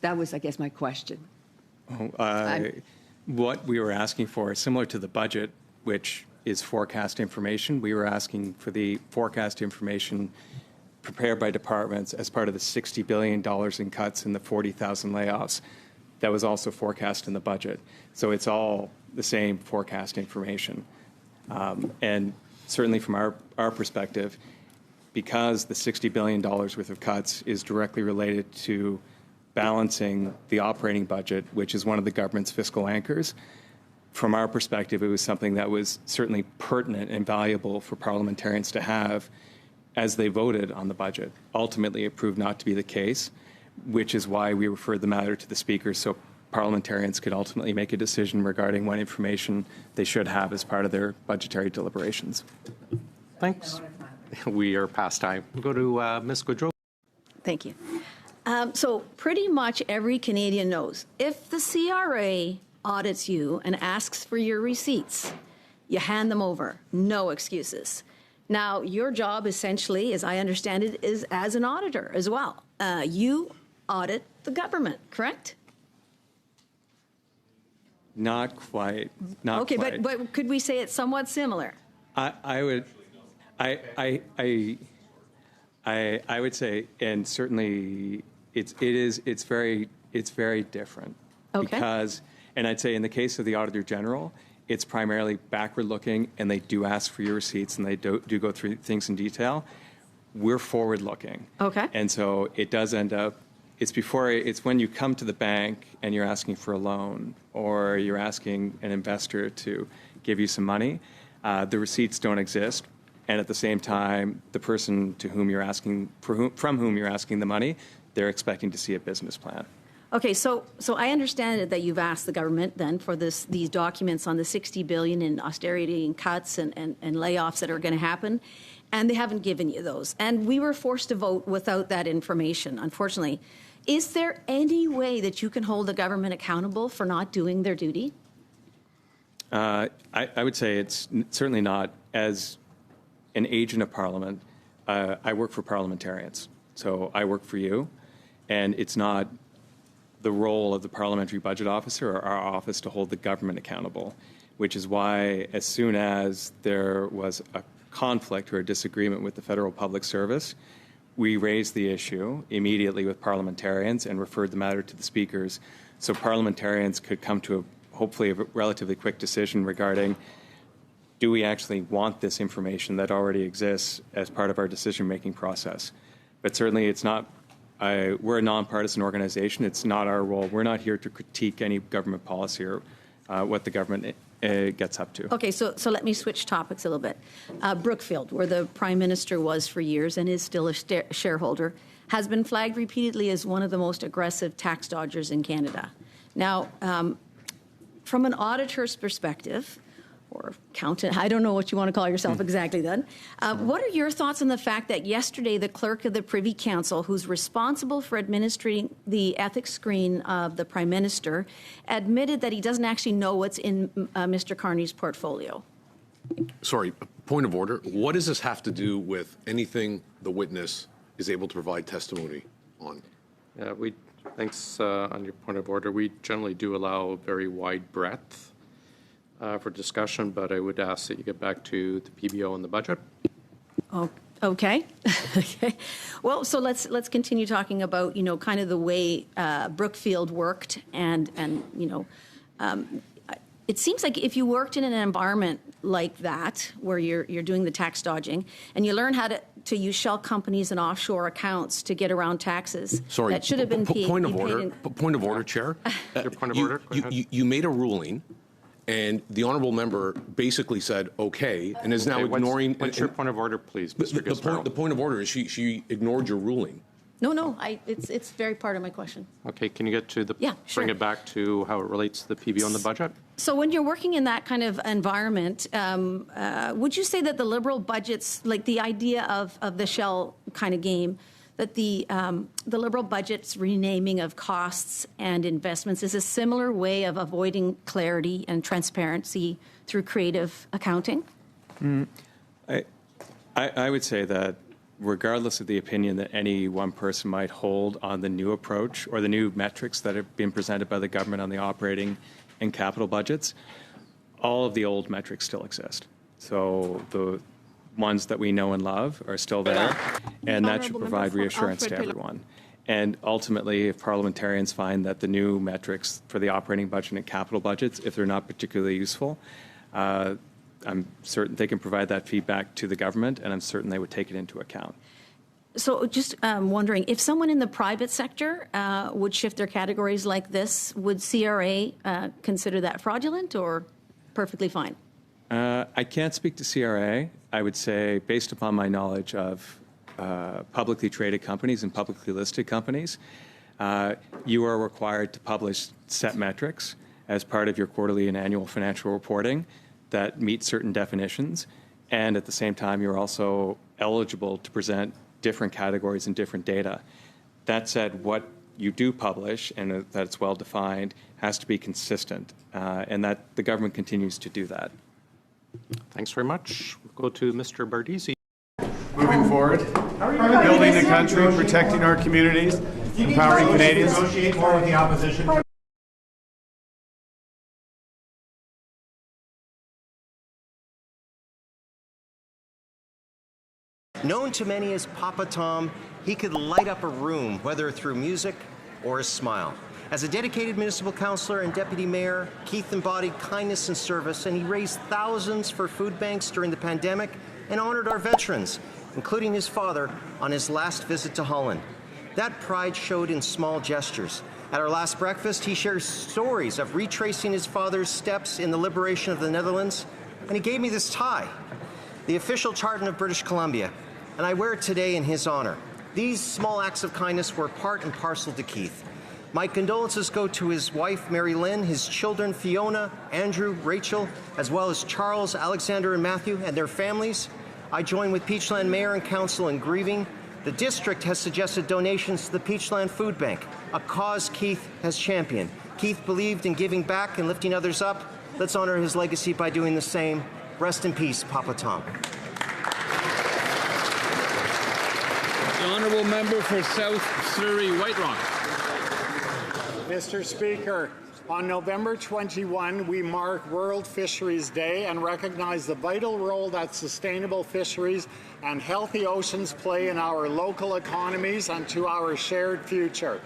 that was, I guess, my question. What we were asking for, similar to the budget, which is forecast information, we were asking for the forecast information prepared by departments as part of the $60 billion in cuts and the 40,000 layoffs. That was also forecast in the budget. So it's all the same forecast information. And certainly from our perspective, because the $60 billion worth of cuts is directly related to balancing the operating budget, which is one of the government's fiscal anchors, from our perspective, it was something that was certainly pertinent and valuable for parliamentarians to have as they voted on the budget. Ultimately, it proved not to be the case, which is why we referred the matter to the Speaker so parliamentarians could ultimately make a decision regarding what information they should have as part of their budgetary deliberations. Thanks. We are past time. We'll go to Ms. Gaudreau. Thank you. So pretty much every Canadian knows if the CRA audits you and asks for your receipts, you hand them over. No excuses. Now, your job essentially, as I understand it, is as an auditor as well. You audit the government, correct? Not quite. Not okay, quite. but could we say it's somewhat similar? I would say, and certainly it's very different. Okay. Because, and I'd say in the case of the Auditor General, it's primarily backward-looking, and they do ask for your receipts, and they do go through things in detail. We're forward-looking. Okay. And so it does end up, it's when you come to the bank and you're asking for a loan, or you're asking an investor to give you some money, the receipts don't exist. And at the same time, the person to whom you're asking, from whom you're asking the money, they're expecting to see a business plan. Okay, so I understand that you've asked the government then for these documents on the $60 billion in austerity and cuts and layoffs that are going to happen, and they haven't given you those. And we were forced to vote without that information, unfortunately. Is there any way that you can hold the government accountable for not doing their duty? I would say it's certainly not. As an agent of Parliament, I work for parliamentarians. So I work for you, and it's not the role of the Parliamentary Budget Officer or our office to hold the government accountable, which is why as soon as there was a conflict or a disagreement with the Federal Public Service, we raised the issue immediately with parliamentarians and referred the matter to the speakers so parliamentarians could come to hopefully a relatively quick decision regarding, do we actually want this information that already exists as part of our decision-making process? But certainly it's not, we're a nonpartisan organization. It's not our role. We're not here to critique any government policy or what the government gets up to. Okay, so let me switch topics a little bit. Brookfield, where the Prime Minister was for years and is still a shareholder, has been flagged repeatedly as one of the most aggressive tax dodgers in Canada. Now, from an auditor's perspective, or accountant, I don't know what you want to call yourself exactly then. What are your thoughts on the fact that yesterday the clerk of the Privy Council, who's responsible for administering the ethics screen of the Prime Minister, admitted that he doesn't actually know what's in Mr. Carney's portfolio? Sorry, point of order. What does this have to do with anything the witness is able to provide testimony on? Thanks. On your point of order, we generally do allow very wide breadth for discussion, but I would ask that you get back to the PBO and the budget. Oh, okay. Okay. Well, so let's continue talking about, kind of the way Brookfield worked and it seems like if you worked in an environment like that, where you're doing the tax dodging, and you learn how to use shell companies and offshore accounts to get around taxes, Sorry, that should have been paid. Point of order, Chair. Your point of order. Go ahead. You made a ruling, and the honourable member basically said okay, and is now ignoring. What's your point of order, please, Mr. Gasparo? The point of order is she ignored your ruling. No, it's very part of my question. Okay, can you get to the sure. bring it back to how it relates to the PBO and the budget? So when you're working in that kind of environment, would you say that the Liberal budgets, like the idea of the shell kind of game, that the Liberal budget's renaming of costs and investments is a similar way of avoiding clarity and transparency through creative accounting? I would say that regardless of the opinion that any one person might hold on the new approach or the new metrics that have been presented by the government on the operating and capital budgets, all of the old metrics still exist. So the ones that we know and love are still there, and that should provide reassurance to everyone. And ultimately, if parliamentarians find that the new metrics for the operating budget and capital budgets, if they're not particularly useful, I'm certain they can provide that feedback to the government, and I'm certain they would take it into account. So just wondering, if someone in the private sector would shift their categories like this, would CRA consider that fraudulent or perfectly fine? I can't speak to CRA. I would say, based upon my knowledge of publicly traded companies and publicly listed companies, you are required to publish set metrics as part of your quarterly and annual financial reporting that meet certain definitions. And at the same time, you're also eligible to present different categories and different data. That said, what you do publish, and that it's well defined, has to be consistent, and that the government continues to do that. Thanks very much. We'll go to Mr. Bardisi. Moving forward, building the country, protecting our communities, empowering Canadians. Negotiate more with the opposition. Known to many as Papa Tom, he could light up a room, whether through music or a smile. As a dedicated municipal councillor and deputy mayor, Keith embodied kindness and service, and he raised thousands for food banks during the pandemic and honored our veterans, including his father, on his last visit to Holland. That pride showed in small gestures. At our last breakfast, he shared stories of retracing his father's steps in the liberation of the Netherlands, and he gave me this tie, the official tartan of British Columbia, and I wear it today in his honor. These small acts of kindness were part and parcel to Keith. My condolences go to his wife, Mary Lynn, his children, Fiona, Andrew, Rachel, as well as Charles, Alexander, and Matthew, and their families. I join with Peachland Mayor and Council in grieving. The district has suggested donations to the Peachland Food Bank, a cause Keith has championed. Keith believed in giving back and lifting others up. Let's honor his legacy by doing the same. Rest in peace, Papa Tom. The honourable member for South Surrey White Rock. Mr. Speaker, on November 21, we mark World Fisheries Day and recognize the vital role that sustainable fisheries and healthy oceans play in our local economies and to our shared future.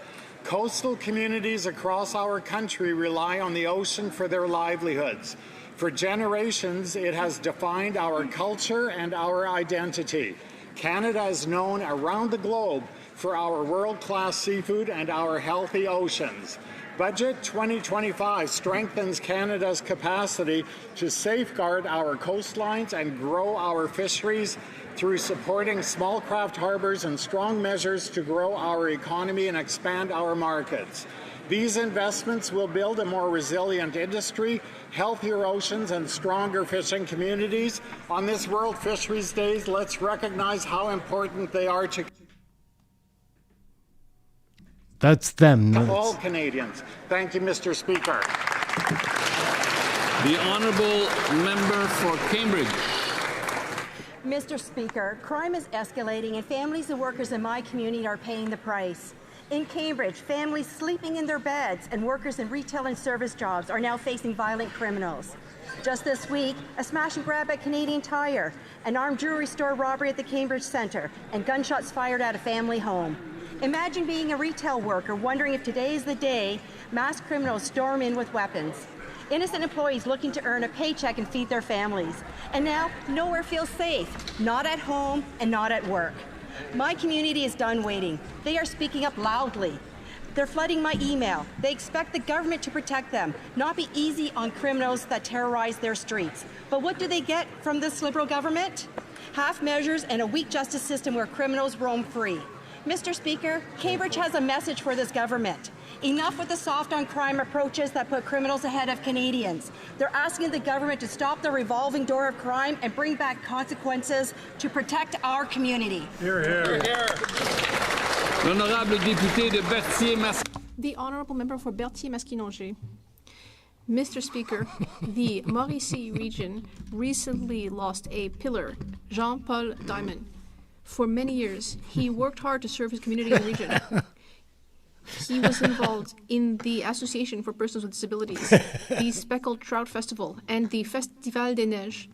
Coastal communities across our country rely on the ocean for their livelihoods. For generations, it has defined our culture and our identity. Canada is known around the globe for our world-class seafood and our healthy oceans. Budget 2025 strengthens Canada's capacity to safeguard our coastlines and grow our fisheries through supporting small craft harbors and strong measures to grow our economy and expand our markets. These investments will build a more resilient industry, healthier oceans, and stronger fishing communities. On this World Fisheries Day, let's recognize how important they are to That's them. all Canadians. Thank you, Mr. Speaker. The honourable member for Cambridge. Mr. Speaker, crime is escalating and families and workers in my community are paying the price. In Cambridge, families sleeping in their beds and workers in retail and service jobs are now facing violent criminals. Just this week, a smash and grab at Canadian Tire, an armed jewelry store robbery at the Cambridge Centre, and gunshots fired at a family home. Imagine being a retail worker wondering if today is the day mass criminals storm in with weapons. Innocent employees looking to earn a paycheck and feed their families. And now, nowhere feels safe, not at home and not at work. My community is done waiting. They are speaking up loudly. They're flooding my email. They expect the government to protect them, not be easy on criminals that terrorize their streets. But what do they get from this Liberal government? Half measures and a weak justice system where criminals roam free. Mr. Speaker, Cambridge has a message for this government. Enough with the soft on crime approaches that put criminals ahead of Canadians. They're asking the government to stop the revolving door of crime and bring back consequences to protect our community. Hear, hear. L'honorable député de Berthier-Masquinongé. The honourable member for Berthier-Masquinongé. Mr. Speaker, the Mauricie region recently lost a pillar, Jean-Paul Diamond. For many years, he worked hard to serve his community in the region. He was involved in the Association for Persons with Disabilities, the Speckled Trout Festival, and the Festival des Neiges.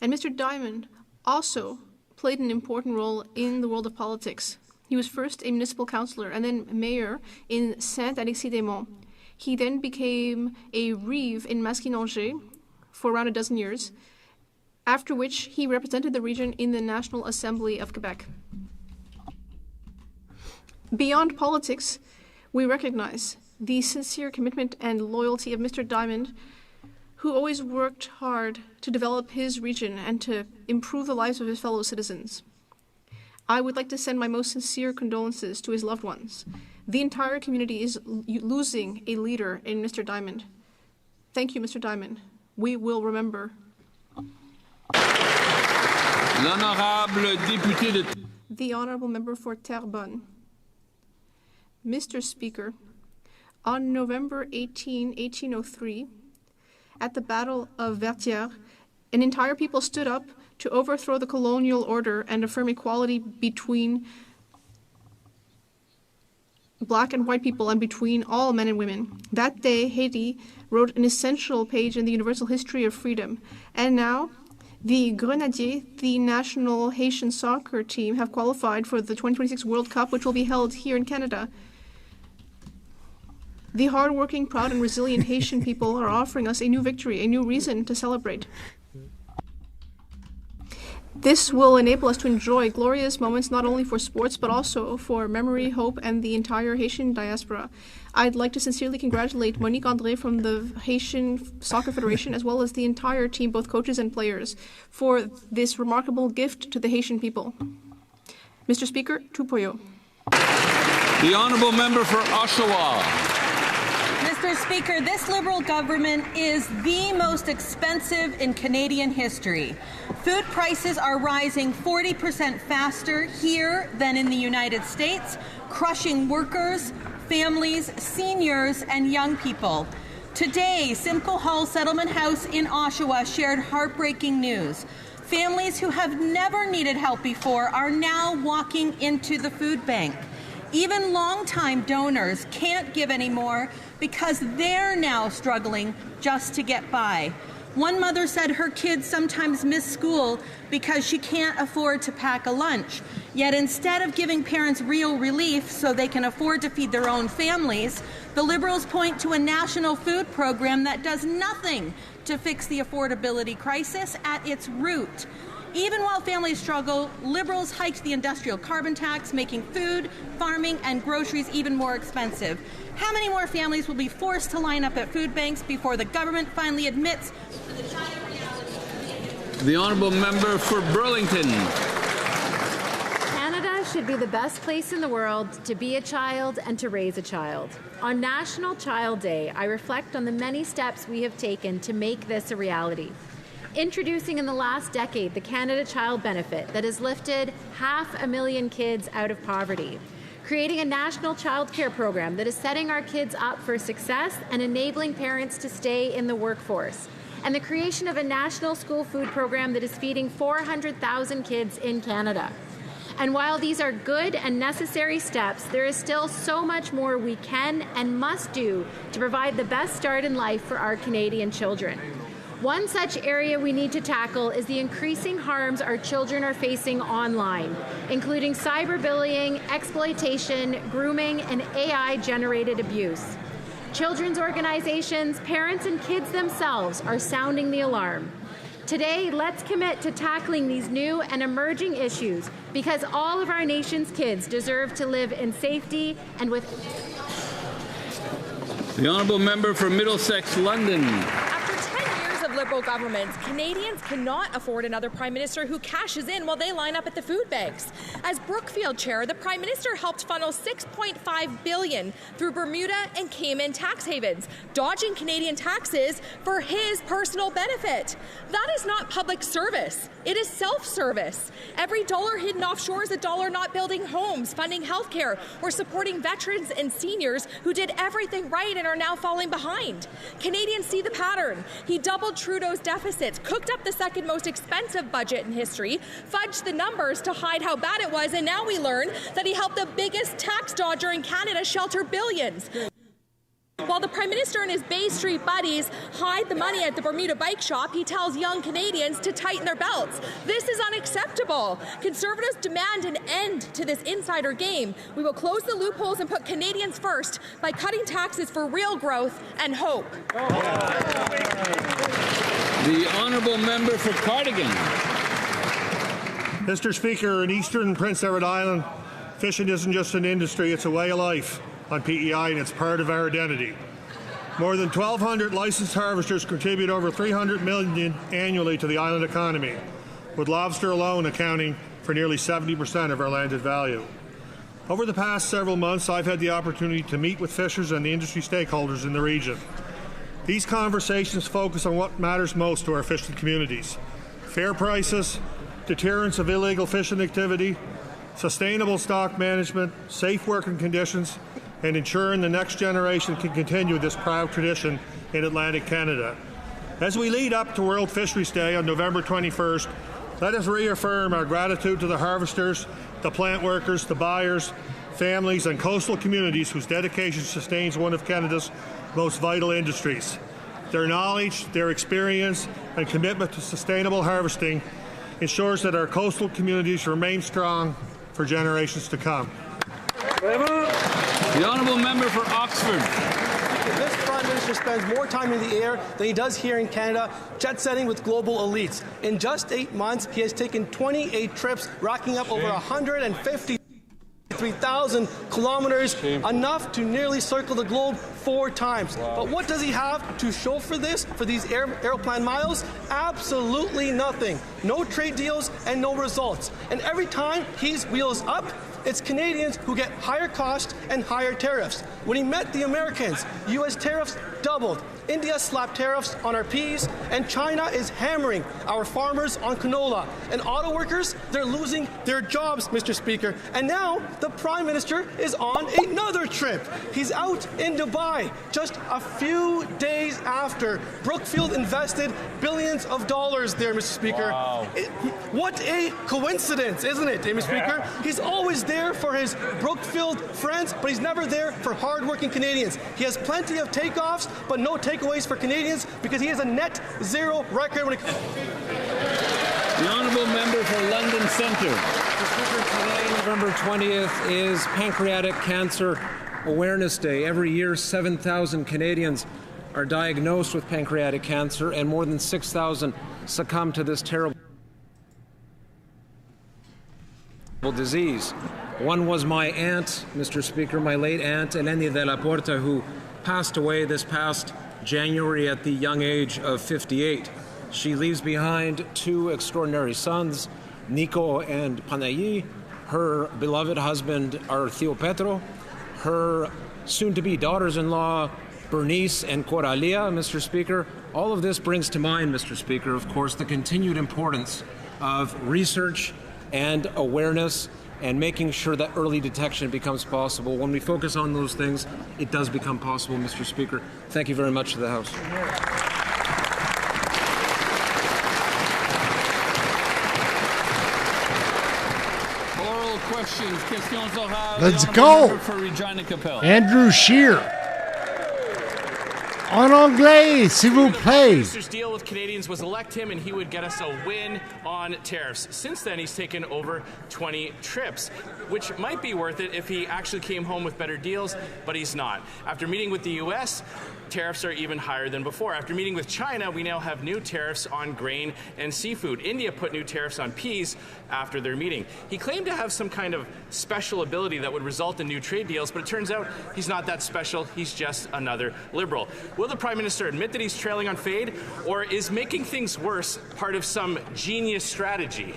And Mr. Diamond also played an important role in the world of politics. He was first a municipal councillor and then mayor in Saint-Alexis-des-Monts. He then became a reeve in Masquinongé for around a dozen years, after which he represented the region in the National Assembly of Quebec. Beyond politics, we recognize the sincere commitment and loyalty of Mr. Diamond, who always worked hard to develop his region and to improve the lives of his fellow citizens. I would like to send my most sincere condolences to his loved ones. The entire community is losing a leader in Mr. Diamond. Thank you, Mr. Diamond. We will remember. L'honorable député de... The honourable member for Terrebonne. Mr. Speaker, on November 18, 1803, at the Battle of Vertières, an entire people stood up to overthrow the colonial order and affirm equality between black and white people and between all men and women. That day, Haiti wrote an essential page in the universal history of freedom. And now, the Grenadiers, the national Haitian soccer team, have qualified for the 2026 World Cup, which will be held here in Canada. The hardworking, proud, and resilient Haitian people are offering us a new victory, a new reason to celebrate. This will enable us to enjoy glorious moments not only for sports, but also for memory, hope, and the entire Haitian diaspora. I'd like to sincerely congratulate Monique André from the Haitian Soccer Federation, as well as the entire team, both coaches and players, for this remarkable gift to the Haitian people. Mr. Speaker, tout pour you. The honourable member for Oshawa. Mr. Speaker, this Liberal government is the most expensive in Canadian history. Food prices are rising 40% faster here than in the United States, crushing workers, families, seniors, and young people. Today, Simcoe Hall Settlement House in Oshawa shared heartbreaking news. Families who have never needed help before are now walking into the food bank. Even longtime donors can't give anymore because they're now struggling just to get by. One mother said her kids sometimes miss school because she can't afford to pack a lunch. Yet instead of giving parents real relief so they can afford to feed their own families, the Liberals point to a national food program that does nothing to fix the affordability crisis at its root. Even while families struggle, Liberals hiked the industrial carbon tax, making food, farming, and groceries even more expensive. How many more families will be forced to line up at food banks before the government finally admits to the dire reality? The honourable member for Burlington. Canada should be the best place in the world to be a child and to raise a child. On National Child Day, I reflect on the many steps we have taken to make this a reality. Introducing in the last decade the Canada Child Benefit that has lifted 500,000 kids out of poverty. Creating a national child care program that is setting our kids up for success and enabling parents to stay in the workforce. And the creation of a national school food program that is feeding 400,000 kids in Canada. And while these are good and necessary steps, there is still so much more we can and must do to provide the best start in life for our Canadian children. One such area we need to tackle is the increasing harms our children are facing online, including cyberbullying, exploitation, grooming, and AI-generated abuse. Children's organizations, parents, and kids themselves are sounding the alarm. Today, let's commit to tackling these new and emerging issues because all of our nation's kids deserve to live in safety and with... The Honourable Member for Middlesex, London. Liberal governments, Canadians cannot afford another Prime Minister who cashes in while they line up at the food banks. As Brookfield chair, the Prime Minister helped funnel $6.5 billion through Bermuda and Cayman tax havens, dodging Canadian taxes for his personal benefit. That is not public service. It is self-service. Every dollar hidden offshore is a dollar not building homes, funding healthcare, or supporting veterans and seniors who did everything right and are now falling behind. Canadians see the pattern. He doubled Trudeau's deficits, cooked up the second most expensive budget in history, fudged the numbers to hide how bad it was, and now we learn that he helped the biggest tax dodger in Canada shelter billions. While the Prime Minister and his Bay Street buddies hide the money at the Bermuda bike shop, he tells young Canadians to tighten their belts. This is unacceptable. Conservatives demand an end to this insider game. We will close the loopholes and put Canadians first by cutting taxes for real growth and hope. The Honourable Member for Cardigan. Mr. Speaker, in eastern Prince Edward Island, fishing isn't just an industry, it's a way of life on PEI, and it's part of our identity. More than 1,200 licensed harvesters contribute over $300 million annually to the island economy, with lobster alone accounting for nearly 70% of our landed value. Over the past several months, I've had the opportunity to meet with fishers and the industry stakeholders in the region. These conversations focus on what matters most to our fishing communities: fair prices, deterrence of illegal fishing activity, sustainable stock management, safe working conditions, and ensuring the next generation can continue this proud tradition in Atlantic Canada. As we lead up to World Fisheries Day on November 21st, let us reaffirm our gratitude to the harvesters, the plant workers, the buyers, families, and coastal communities whose dedication sustains one of Canada's most vital industries. Their knowledge, their experience, and commitment to sustainable harvesting ensures that our coastal communities remain strong for generations to come. The Honourable Member for Oxford. This Prime Minister spends more time in the air than he does here in Canada, jet-setting with global elites. In just 8 months, he has taken 28 trips, racking up over 153,000 kilometers, enough to nearly circle the globe 4 times. Wow. But what does he have to show for this, for these aeroplan miles? Absolutely nothing. No trade deals and no results. And every time he wheels up, it's Canadians who get higher costs and higher tariffs. When he met the Americans, U.S. tariffs doubled. India slapped tariffs on our peas, and China is hammering our farmers on canola. And auto workers, they're losing their jobs, Mr. Speaker. And now the Prime Minister is on another trip. He's out in Dubai just a few days after Brookfield invested billions of dollars there, Mr. Speaker. Wow. What a coincidence, isn't it, Mr. Speaker? He's always there for his Brookfield friends, but he's never there for hardworking Canadians. He has plenty of takeoffs, but no takeaways for Canadians because he has a net zero record when it comes. The Honourable Member for London Centre. Today, November 20th, is Pancreatic Cancer Awareness Day. Every year, 7,000 Canadians are diagnosed with pancreatic cancer, and more than 6,000 succumb to this terrible disease. One was my aunt, Mr. Speaker, my late aunt, Eleni de la Porta, who passed away this past January at the young age of 58. She leaves behind 2 extraordinary sons, Nico and Panayi, her beloved husband, Arthio Petro, her soon-to-be daughters-in-law, Bernice and Coralia, Mr. Speaker. All of this brings to mind, Mr. Speaker, of course, the continued importance of research and awareness and making sure that early detection becomes possible. When we focus on those things, it does become possible, Mr. Speaker. Thank you very much to the House. Oral questions. Questions orales. Let's The go. honourable member for Regina Capel. Andrew Scheer. En anglais, s'il vous The plaît. Minister's deal with Canadians was elect him and he would get us a win on tariffs. Since then, he's taken over 20 trips, which might be worth it if he actually came home with better deals, but he's not. After meeting with the U.S., tariffs are even higher than before. After meeting with China, we now have new tariffs on grain and seafood. India put new tariffs on peas after their meeting. He claimed to have some kind of special ability that would result in new trade deals, but it turns out he's not that special. He's just another Liberal. Will the Prime Minister admit that he's trailing on fade, or is making things worse part of some genius strategy?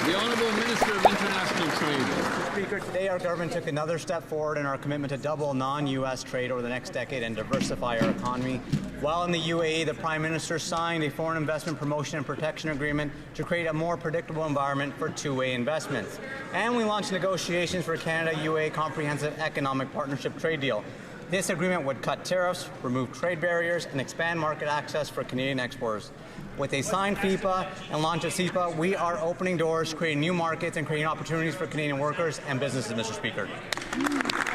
The Honourable Minister of International Trade. Mr. Speaker, today our government took another step forward in our commitment to double non-U.S. trade over the next decade and diversify our economy. While in the UAE, the Prime Minister signed a foreign investment promotion and protection agreement to create a more predictable environment for two-way investments. And we launched negotiations for Canada-UAE Comprehensive Economic Partnership Trade Deal. This agreement would cut tariffs, remove trade barriers, and expand market access for Canadian exporters. With a signed FIPA and launch of CEPA, we are opening doors, creating new markets, and creating opportunities for Canadian workers and businesses, Mr. Speaker.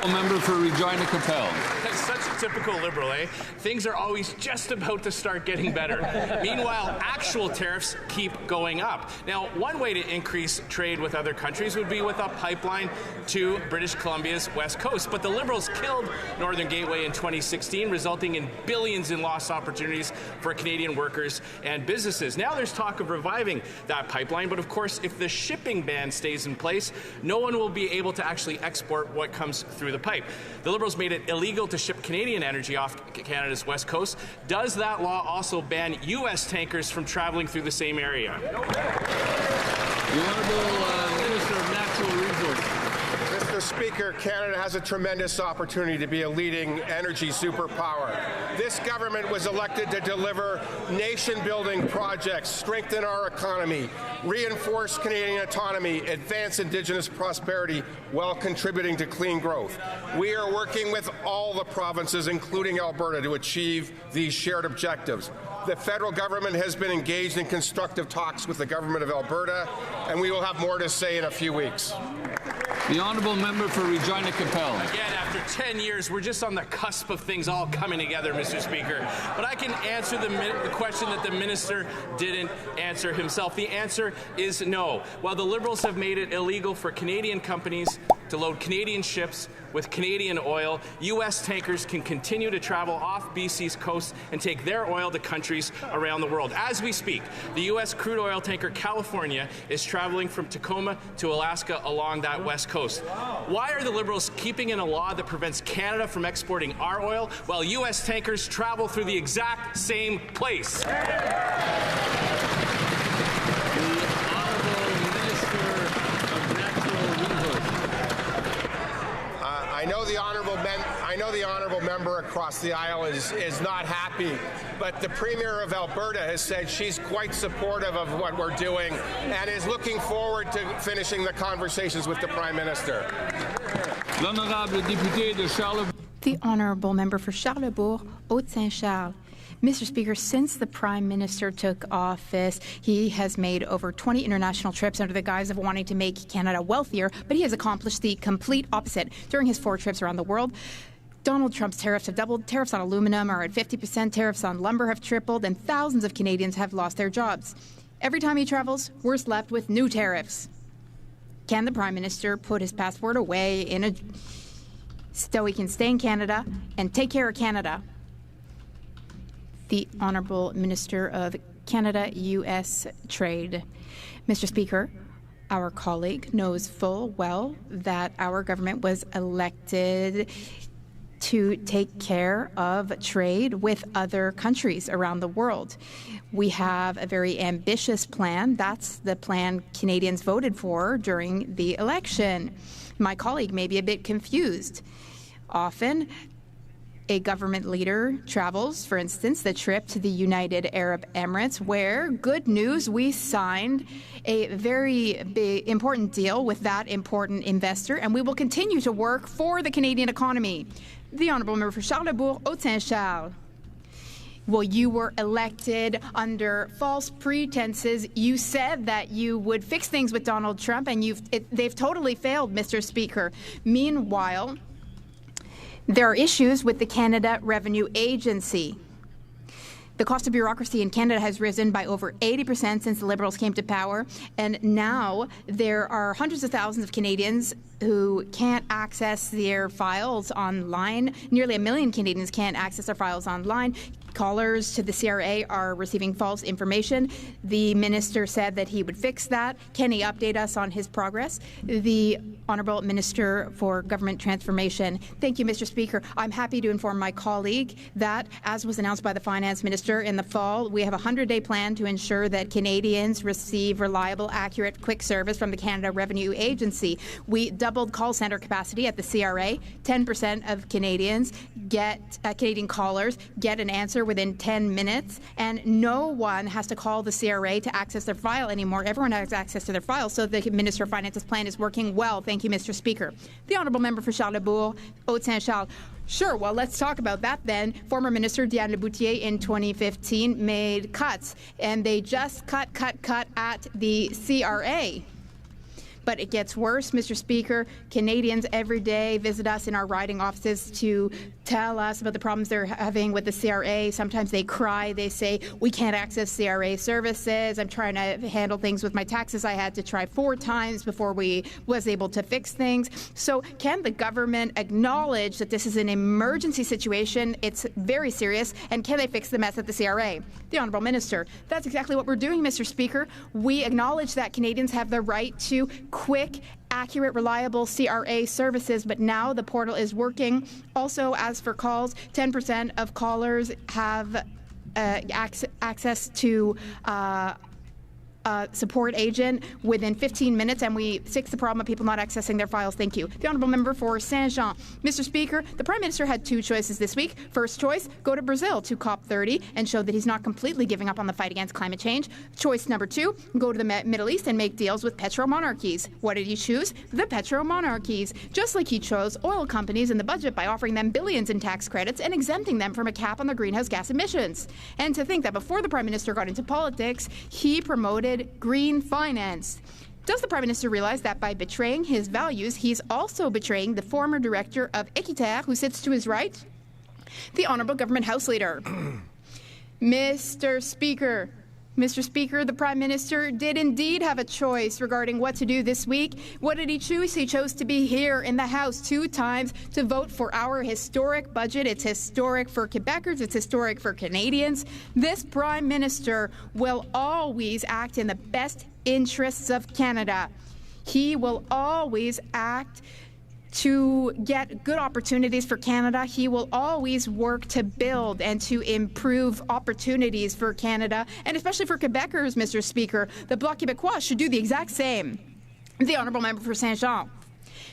Member for Regina Capel. That's such a typical Liberal, eh? Things are always just about to start getting better. Meanwhile, actual tariffs keep going up. Now, one way to increase trade with other countries would be with a pipeline to British Columbia's west coast. But the Liberals killed Northern Gateway in 2016, resulting in billions in lost opportunities for Canadian workers and businesses. Now there's talk of reviving that pipeline, but of course, if the shipping ban stays in place, no one will be able to actually export what comes through the pipe. The Liberals made it illegal to ship Canadian energy off Canada's west coast. Does that law also ban U.S. tankers from traveling through the same area? The Honourable Minister of Natural Resources. Mr. Speaker, Canada has a tremendous opportunity to be a leading energy superpower. This government was elected to deliver nation-building projects, strengthen our economy, reinforce Canadian autonomy, advance Indigenous prosperity while contributing to clean growth. We are working with all the provinces, including Alberta, to achieve these shared objectives. The federal government has been engaged in constructive talks with the government of Alberta, and we will have more to say in a few weeks. The Honourable Member for Regina Capel. Again, after 10 years, we're just on the cusp of things all coming together, Mr. Speaker. But I can answer the question that the Minister didn't answer himself. The answer is no. While the Liberals have made it illegal for Canadian companies to load Canadian ships with Canadian oil, U.S. tankers can continue to travel off BC's coast and take their oil to countries around the world. As we speak, the U.S. crude oil tanker California is traveling from Tacoma to Alaska along that west coast. Why are the Liberals keeping in a law that prevents Canada from exporting our oil while U.S. tankers travel through the exact same place? I know the honourable member across the aisle is not happy, but the Premier of Alberta has said she's quite supportive of what we're doing and is looking forward to finishing the conversations with the Prime Minister. L'honorable député de Charlebourg. The Honourable Member for Charlebourg, Haute-Saint-Charles. Mr. Speaker, since the Prime Minister took office, he has made over 20 international trips under the guise of wanting to make Canada wealthier, but he has accomplished the complete opposite. During his 4 trips around the world, Donald Trump's tariffs have doubled, tariffs on aluminum are at 50%, tariffs on lumber have tripled, and thousands of Canadians have lost their jobs. Every time he travels, we're left with new tariffs. Can the Prime Minister put his passport away so he can stay in Canada and take care of Canada? The Honourable Minister of Canada-U.S. Trade. Mr. Speaker, our colleague knows full well that our government was elected to take care of trade with other countries around the world. We have a very ambitious plan. That's the plan Canadians voted for during the election. My colleague may be a bit confused. Often, a government leader travels, for instance, the trip to the United Arab Emirates, where, good news, we signed a very big, important deal with that important investor, and we will continue to work for the Canadian economy. The Honourable Member for Charlebourg, Haute-Saint-Charles. Well, you were elected under false pretenses. You said that you would fix things with Donald Trump, and they've totally failed, Mr. Speaker. Meanwhile, there are issues with the Canada Revenue Agency. The cost of bureaucracy in Canada has risen by over 80% since the Liberals came to power, and now there are hundreds of thousands of Canadians who can't access their files online. Nearly 1 million Canadians can't access their files online. Callers to the CRA are receiving false information. The minister said that he would fix that. Can he update us on his progress? The Honourable Minister for Government Transformation. Thank you, Mr. Speaker. I'm happy to inform my colleague that, as was announced by the Finance Minister in the fall, we have a 100-day plan to ensure that Canadians receive reliable, accurate, quick service from the Canada Revenue Agency. We doubled call centre capacity at the CRA. 10% of Canadians Canadian callers get an answer within 10 minutes, and no one has to call the CRA to access their file anymore. Everyone has access to their file, so the Minister of Finance's plan is working well. Thank you, Mr. Speaker. The Honourable Member for Charlebourg, Haute-Saint-Charles. Sure, well, let's talk about that then. Former Minister Diane Leboutillier in 2015 made cuts, and they just cut at the CRA. But it gets worse, Mr. Speaker. Canadians every day visit us in our riding offices to tell us about the problems they're having with the CRA. Sometimes they cry. They say, we can't access CRA services. I'm trying to handle things with my taxes. I had to try 4 times before we was able to fix things. So can the government acknowledge that this is an emergency situation? It's very serious. And can they fix the mess at the CRA? The Honourable Minister. That's exactly what we're doing, Mr. Speaker. We acknowledge that Canadians have the right to quick, accurate, reliable CRA services, but now the portal is working. Also, as for calls, 10% of callers have access to support agent within 15 minutes, and we fix the problem of people not accessing their files. Thank you. The Honourable Member for Saint-Jean. Mr. Speaker, the Prime Minister had 2 choices this week. First choice, go to Brazil to COP30 and show that he's not completely giving up on the fight against climate change. Choice number 2, go to the Middle East and make deals with petro-monarchies. What did he choose? The petro-monarchies. Just like he chose oil companies in the budget by offering them billions in tax credits and exempting them from a cap on their greenhouse gas emissions. And to think that before the Prime Minister got into politics, he promoted green finance. Does the Prime Minister realize that by betraying his values, he's also betraying the former director of Équiterre, who sits to his right? The Honourable Government House Leader. Mr. Speaker, the Prime Minister did indeed have a choice regarding what to do this week. What did he choose? He chose to be here in the House 2 times to vote for our historic budget. It's historic for Quebecers. It's historic for Canadians. This Prime Minister will always act in the best interests of Canada. He will always act to get good opportunities for Canada. He will always work to build and to improve opportunities for Canada, and especially for Quebecers, Mr. Speaker. The Bloc Québécois should do the exact same. The Honourable Member for Saint-Jean.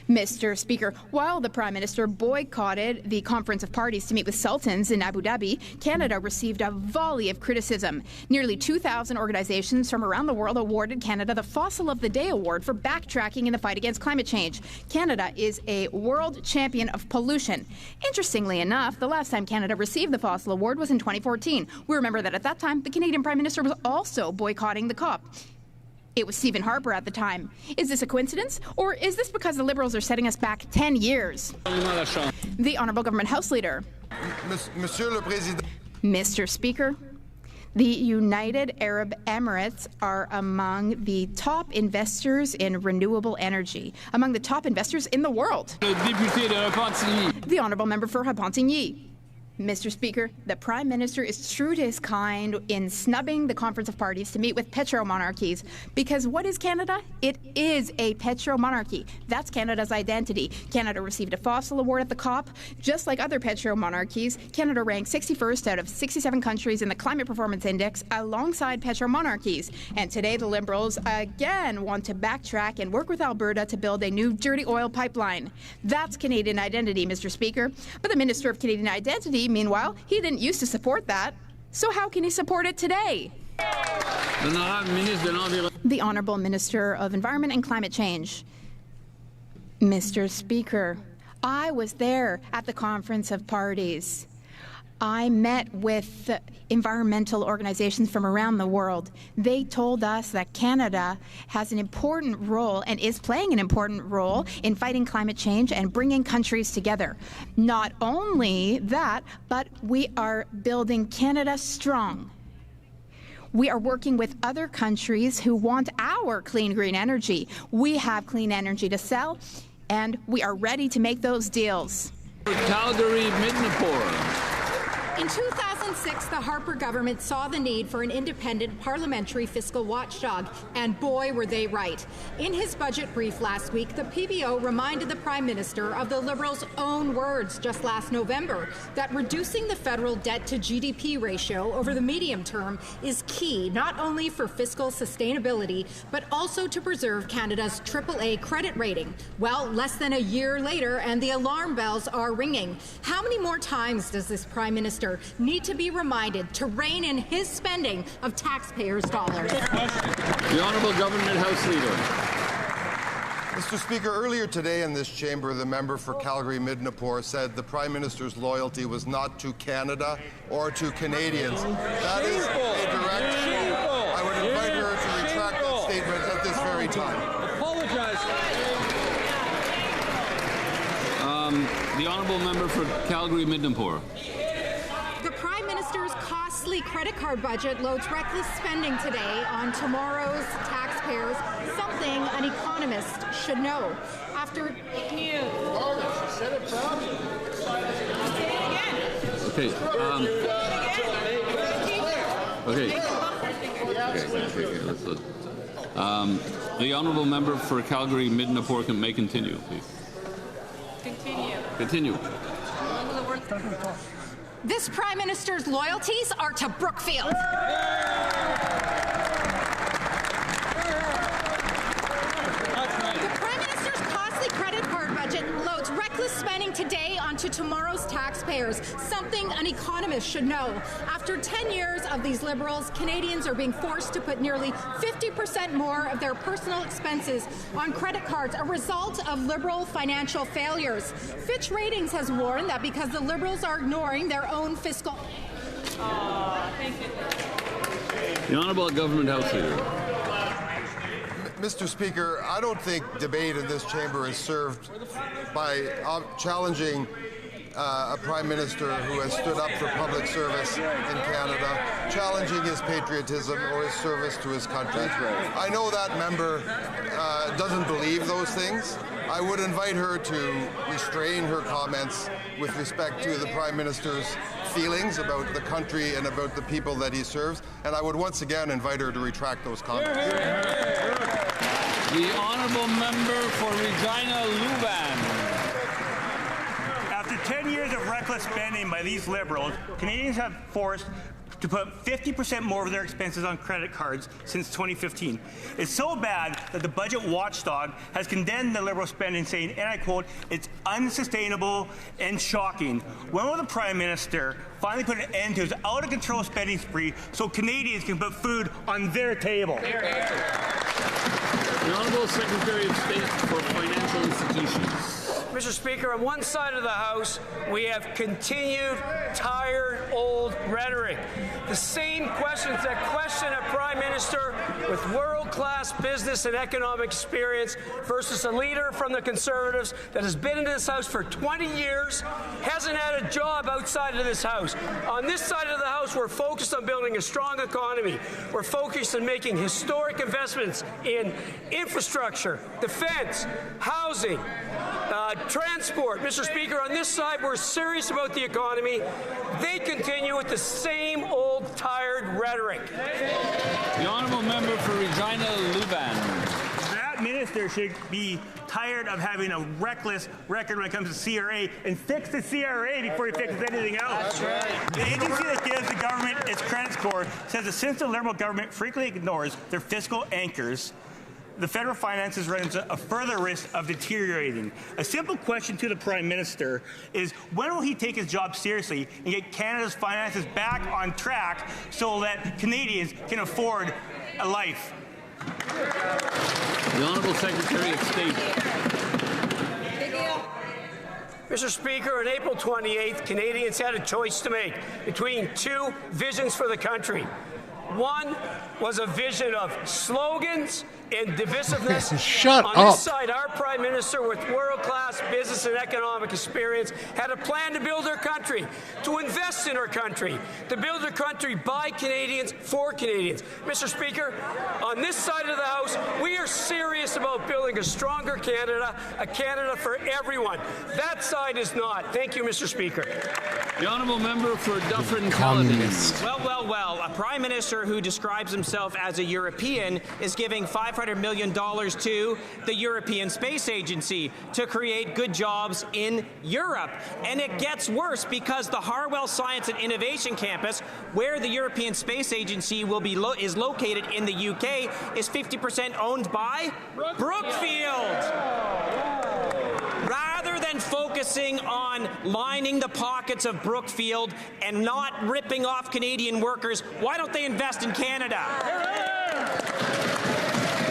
Mr. Speaker, while the Prime Minister boycotted the Conference of Parties to meet with sultans in Abu Dhabi, Canada received a volley of criticism. Nearly 2,000 organizations from around the world awarded Canada the Fossil of the Day Award for backtracking in the fight against climate change. Canada is a world champion of pollution. Interestingly enough, the last time Canada received the Fossil Award was in 2014. We remember that at that time, the Canadian Prime Minister was also boycotting the COP. It was Stephen Harper at the time. Is this a coincidence, or is this because the Liberals are setting us back 10 years? The Honourable Government House Leader. Mr. Speaker, the United Arab Emirates are among the top investors in renewable energy, among the top investors in the world. The Honourable Member for Repentigny. Mr. Speaker, the Prime Minister is true to his kind in snubbing the Conference of Parties to meet with petro-monarchies. Because what is Canada? It is a petro-monarchy. That's Canada's identity. Canada received a Fossil Award at the COP. Just like other petro-monarchies, Canada ranked 61st out of 67 countries in the Climate Performance Index alongside petro-monarchies. And today the Liberals again want to backtrack and work with Alberta to build a new dirty oil pipeline. That's Canadian identity, Mr. Speaker. But the Minister of Canadian Identity, meanwhile, he didn't used to support that. So how can he support it today? The Honourable Minister of Environment and Climate Change. Mr. Speaker, I was there at the Conference of Parties. I met with environmental organizations from around the world. They told us that Canada has an important role and is playing an important role in fighting climate change and bringing countries together. Not only that, but we are building Canada strong. We are working with other countries who want our clean green energy. We have clean energy to sell, and we are ready to make those deals. Calgary, Midnapore. In 2006, the Harper government saw the need for an independent parliamentary fiscal watchdog, and boy, were they right. In his budget brief last week, the PBO reminded the Prime Minister of the Liberals' own words just last November, that reducing the federal debt to GDP ratio over the medium term is key, not only for fiscal sustainability, but also to preserve Canada's AAA credit rating. Well, less than a year later, and the alarm bells are ringing. How many more times does this Prime Minister need to be reminded to rein in his spending of taxpayers' dollars? The Honourable Government House Leader. Mr. Speaker, earlier today in this chamber, the member for Calgary-Midnapore said the Prime Minister's loyalty was not to Canada or to Canadians. That is a direct... I would invite her to retract that statement at this very time. Apologize. The Honourable Member for Calgary-Midnapore. The Prime Minister's costly credit card budget loads reckless spending today on tomorrow's taxpayers, something an economist should know. After Let's look. The Honourable Member for Calgary-Midnapore may continue, please. Continue. This Prime Minister's loyalties are to Brookfield. The Prime Minister's costly credit card budget loads reckless spending today onto tomorrow's taxpayers, something an economist should know. After 10 years of these Liberals, Canadians are being forced to put nearly 50% more of their personal expenses on credit cards, a result of Liberal financial failures. Fitch Ratings has warned that because the Liberals are ignoring their own fiscal... The Honourable Government House Leader. Mr. Speaker, I don't think debate in this chamber is served by challenging a Prime Minister who has stood up for public service in Canada, challenging his patriotism or his service to his country. I know that member doesn't believe those things. I would invite her to restrain her comments with respect to the Prime Minister's feelings about the country and about the people that he serves, and I would once again invite her to retract those comments. The Honourable Member for Regina Luban. After 10 years of reckless spending by these Liberals, Canadians have forced to put 50% more of their expenses on credit cards since 2015. It's so bad that the budget watchdog has condemned the Liberal spending, saying, and I quote, "It's unsustainable and shocking." When will the Prime Minister finally put an end to his out-of-control spending spree so Canadians can put food on their table? The Honourable Secretary of State for Financial Institutions. Mr. Speaker, on one side of the House, we have continued tired, old rhetoric. The same questions that question a Prime Minister with world-class business and economic experience versus a leader from the Conservatives that has been in this House for 20 years, hasn't had a job outside of this House. On this side of the House, we're focused on building a strong economy. We're focused on making historic investments in infrastructure, defense, housing, transport. Mr. Speaker, on this side, we're serious about the economy. They continue with the same old, tired rhetoric. The Honourable Member for Regina Luban. That minister should be tired of having a reckless record when it comes to CRA and fix the CRA before he fixes anything else. That's right. The agency that gives the government its credit score says that since the Liberal government frequently ignores their fiscal anchors, the federal finances run into a further risk of deteriorating. A simple question to the Prime Minister is, when will he take his job seriously and get Canada's finances back on track so that Canadians can afford a life? The Honourable Secretary of State. Mr. Speaker, on April 28th, Canadians had a choice to make between two visions for the country. One was a vision of slogans and divisiveness. Shut on up. this side, our Prime Minister, with world-class business and economic experience, had a plan to build our country, to invest in our country, to build our country by Canadians, for Canadians. Mr. Speaker, on this side of the House, we are serious about building a stronger Canada, a Canada for everyone. That side is not. Thank you, Mr. Speaker. The honourable member for Dufferin-Caledon. Communist. Well, a Prime Minister who describes himself as a European is giving $500 million to the European Space Agency to create good jobs in Europe. And it gets worse because the Harwell Science and Innovation Campus, where the European Space Agency will be is located in the UK, is 50% owned by Brookfield. Rather than focusing on lining the pockets of Brookfield and not ripping off Canadian workers, why don't they invest in Canada?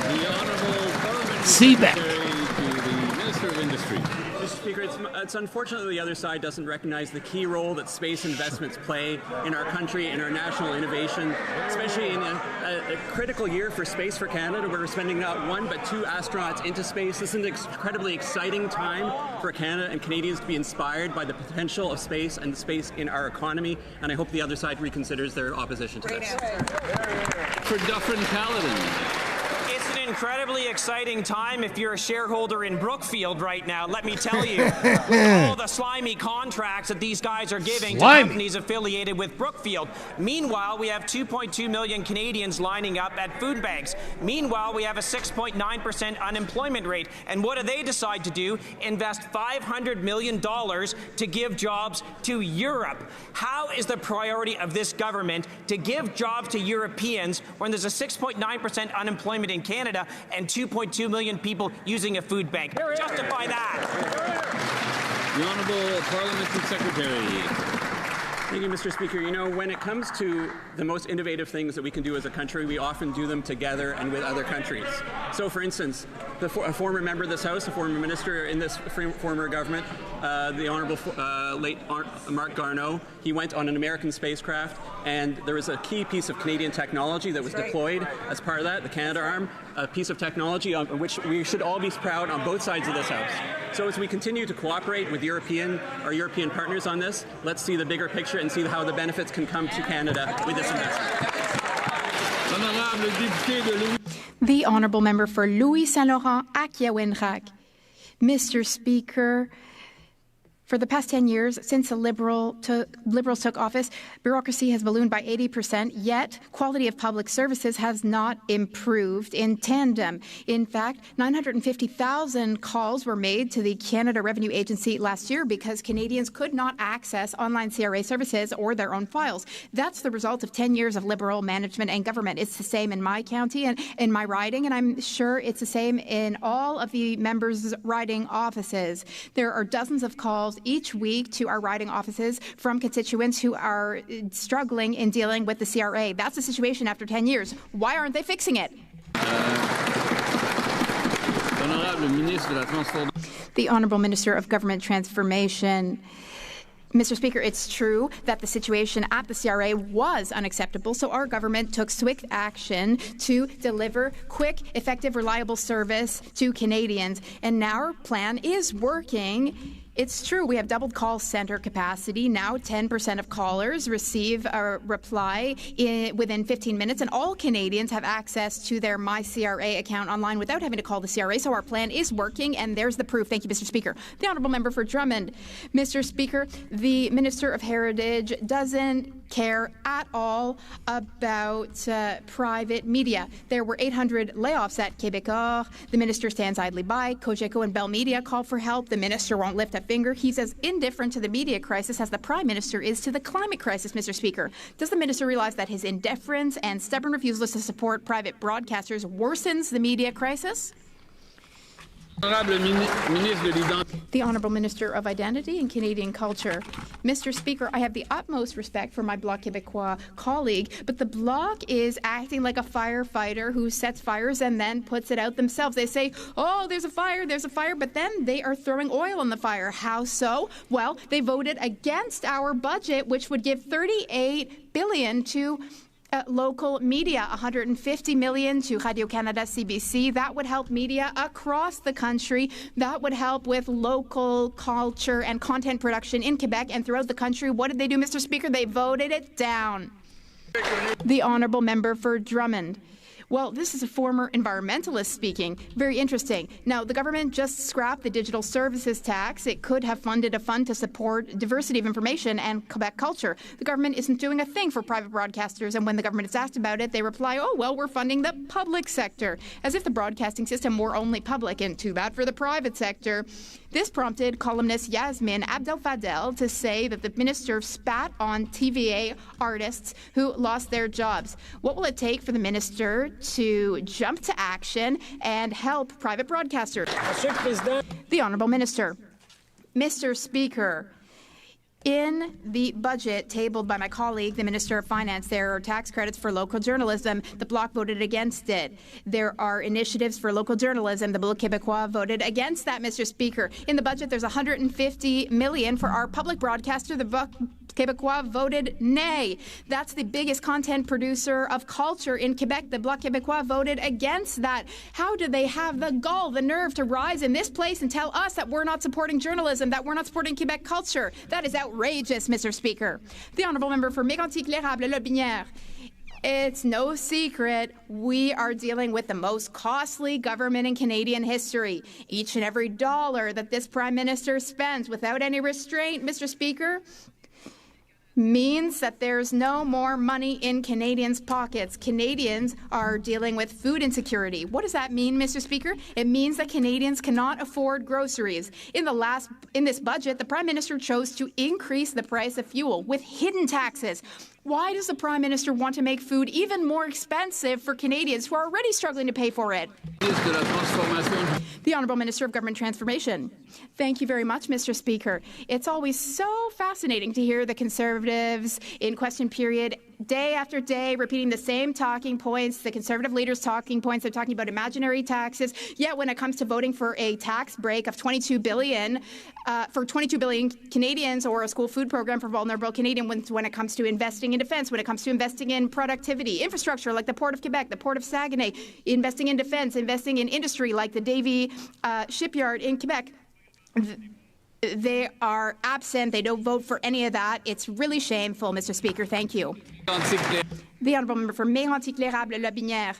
The Honourable Parliamentary Seabeck. Secretary to the Minister of Industry. Mr. Speaker, it's unfortunate that the other side doesn't recognize the key role that space investments play in our country and our national innovation, especially in a critical year for Space for Canada, where we're sending not one but two astronauts into space. This is an incredibly exciting time for Canada and Canadians to be inspired by the potential of space and space in our economy, and I hope the other side reconsiders their opposition to this. For Dufferin-Caledon. It's an incredibly exciting time if you're a shareholder in Brookfield right now, let me tell you. With all the slimy contracts that these guys are giving to companies affiliated with Brookfield. Meanwhile, we have 2.2 million Canadians lining up at food banks. Meanwhile, we have a 6.9% unemployment rate. And what do they decide to do? Invest $500 million to give jobs to Europe. How is the priority of this government to give jobs to Europeans when there's a 6.9% unemployment in Canada and 2.2 million people using a food bank? Justify that. The Honourable Parliamentary Secretary. Thank you, Mr. Speaker. You know, when it comes to the most innovative things that we can do as a country, we often do them together and with other countries. So, for instance, a former member of this House, a former minister in this former government, the Honourable late Marc Garneau, he went on an American spacecraft, and there was a key piece of Canadian technology that was deployed as part of that, the Canadarm, a piece of technology on which we should all be proud on both sides of this House. So as we continue to cooperate with our European partners on this, let's see the bigger picture and see how the benefits can come to Canada with this investment. The Honourable Member for Louis Saint Laurent, Akiawinrak. Mr. Speaker, for the past 10 years, since the Liberals took office, bureaucracy has ballooned by 80%, yet quality of public services has not improved in tandem. In fact, 950,000 calls were made to the Canada Revenue Agency last year because Canadians could not access online CRA services or their own files. That's the result of 10 years of Liberal management and government. It's the same in my county and in my riding, and I'm sure it's the same in all of the members' riding offices. There are dozens of calls each week to our riding offices from constituents who are struggling in dealing with the CRA. That's the situation after 10 years. Why aren't they fixing it? The Honourable Minister of Government Transformation. Mr. Speaker, it's true that the situation at the CRA was unacceptable, so our government took swift action to deliver quick, effective, reliable service to Canadians. And now our plan is working. It's true, we have doubled call center capacity. Now 10% of callers receive a reply within 15 minutes, and all Canadians have access to their MyCRA account online without having to call the CRA. So our plan is working, and there's the proof. Thank you, Mr. Speaker. The Honourable Member for Drummond. Mr. Speaker, the Minister of Heritage doesn't care at all about private media. There were 800 layoffs at Québécois. The minister stands idly by. Cogeco and Bell Media call for help. The minister won't lift a finger. He's as indifferent to the media crisis as the Prime Minister is to the climate crisis, Mr. Speaker. Does the minister realize that his indifference and stubborn refusal to support private broadcasters worsens the media crisis? The Honourable Minister of Identity and Canadian Culture. Mr. Speaker, I have the utmost respect for my Bloc Québécois colleague, but the Bloc is acting like a firefighter who sets fires and then puts it out themselves. They say, oh, there's a fire, but then they are throwing oil on the fire. How so? Well, they voted against our budget, which would give $38 billion to local media, $150 million to Radio-Canada CBC. That would help media across the country. That would help with local culture and content production in Quebec and throughout the country. What did they do, Mr. Speaker? They voted it down. The Honourable Member for Drummond. Well, this is a former environmentalist speaking. Very interesting. Now, the government just scrapped the digital services tax. It could have funded a fund to support diversity of information and Quebec culture. The government isn't doing a thing for private broadcasters, and when the government is asked about it, they reply, oh, well, we're funding the public sector, as if the broadcasting system were only public, and too bad for the private sector. This prompted columnist Yasmin Abdel-Fadel to say that the minister spat on TVA artists who lost their jobs. What will it take for the minister to jump to action and help private broadcasters? The Honourable Minister. Mr. Speaker, in the budget tabled by my colleague, the Minister of Finance, there are tax credits for local journalism. The Bloc voted against it. There are initiatives for local journalism. The Bloc Québécois voted against that, Mr. Speaker. In the budget, there's $150 million for our public broadcaster. The Bloc Québécois voted nay. That's the biggest content producer of culture in Quebec. The Bloc Québécois voted against that. How do they have the gall, the nerve to rise in this place and tell us that we're not supporting journalism, that we're not supporting Quebec culture? That is outrageous, Mr. Speaker. The Honourable Member for Mégantic-L'Érable-Lotbinière. It's no secret we are dealing with the most costly government in Canadian history. Each and every dollar that this Prime Minister spends without any restraint, Mr. Speaker, means that there's no more money in Canadians' pockets. Canadians are dealing with food insecurity. What does that mean, Mr. Speaker? It means that Canadians cannot afford groceries. In this budget, the Prime Minister chose to increase the price of fuel with hidden taxes. Why does the Prime Minister want to make food even more expensive for Canadians who are already struggling to pay for it? The Honourable Minister of Government Transformation. Thank you very much, Mr. Speaker. It's always so fascinating to hear the Conservatives in question period day after day repeating the same talking points, the Conservative leaders' talking points. They're talking about imaginary taxes. Yet when it comes to voting for a tax break of $22 billion for 22 billion Canadians or a school food program for vulnerable Canadians, when it comes to investing in defence, when it comes to investing in productivity, infrastructure like the Port of Quebec, the Port of Saguenay, investing in defence, investing in industry like the Davie shipyard in Quebec, they are absent. They don't vote for any of that. It's really shameful, Mr. Speaker. Thank you. The Honourable Member for Mégantic-L'Érable-Lotbinière.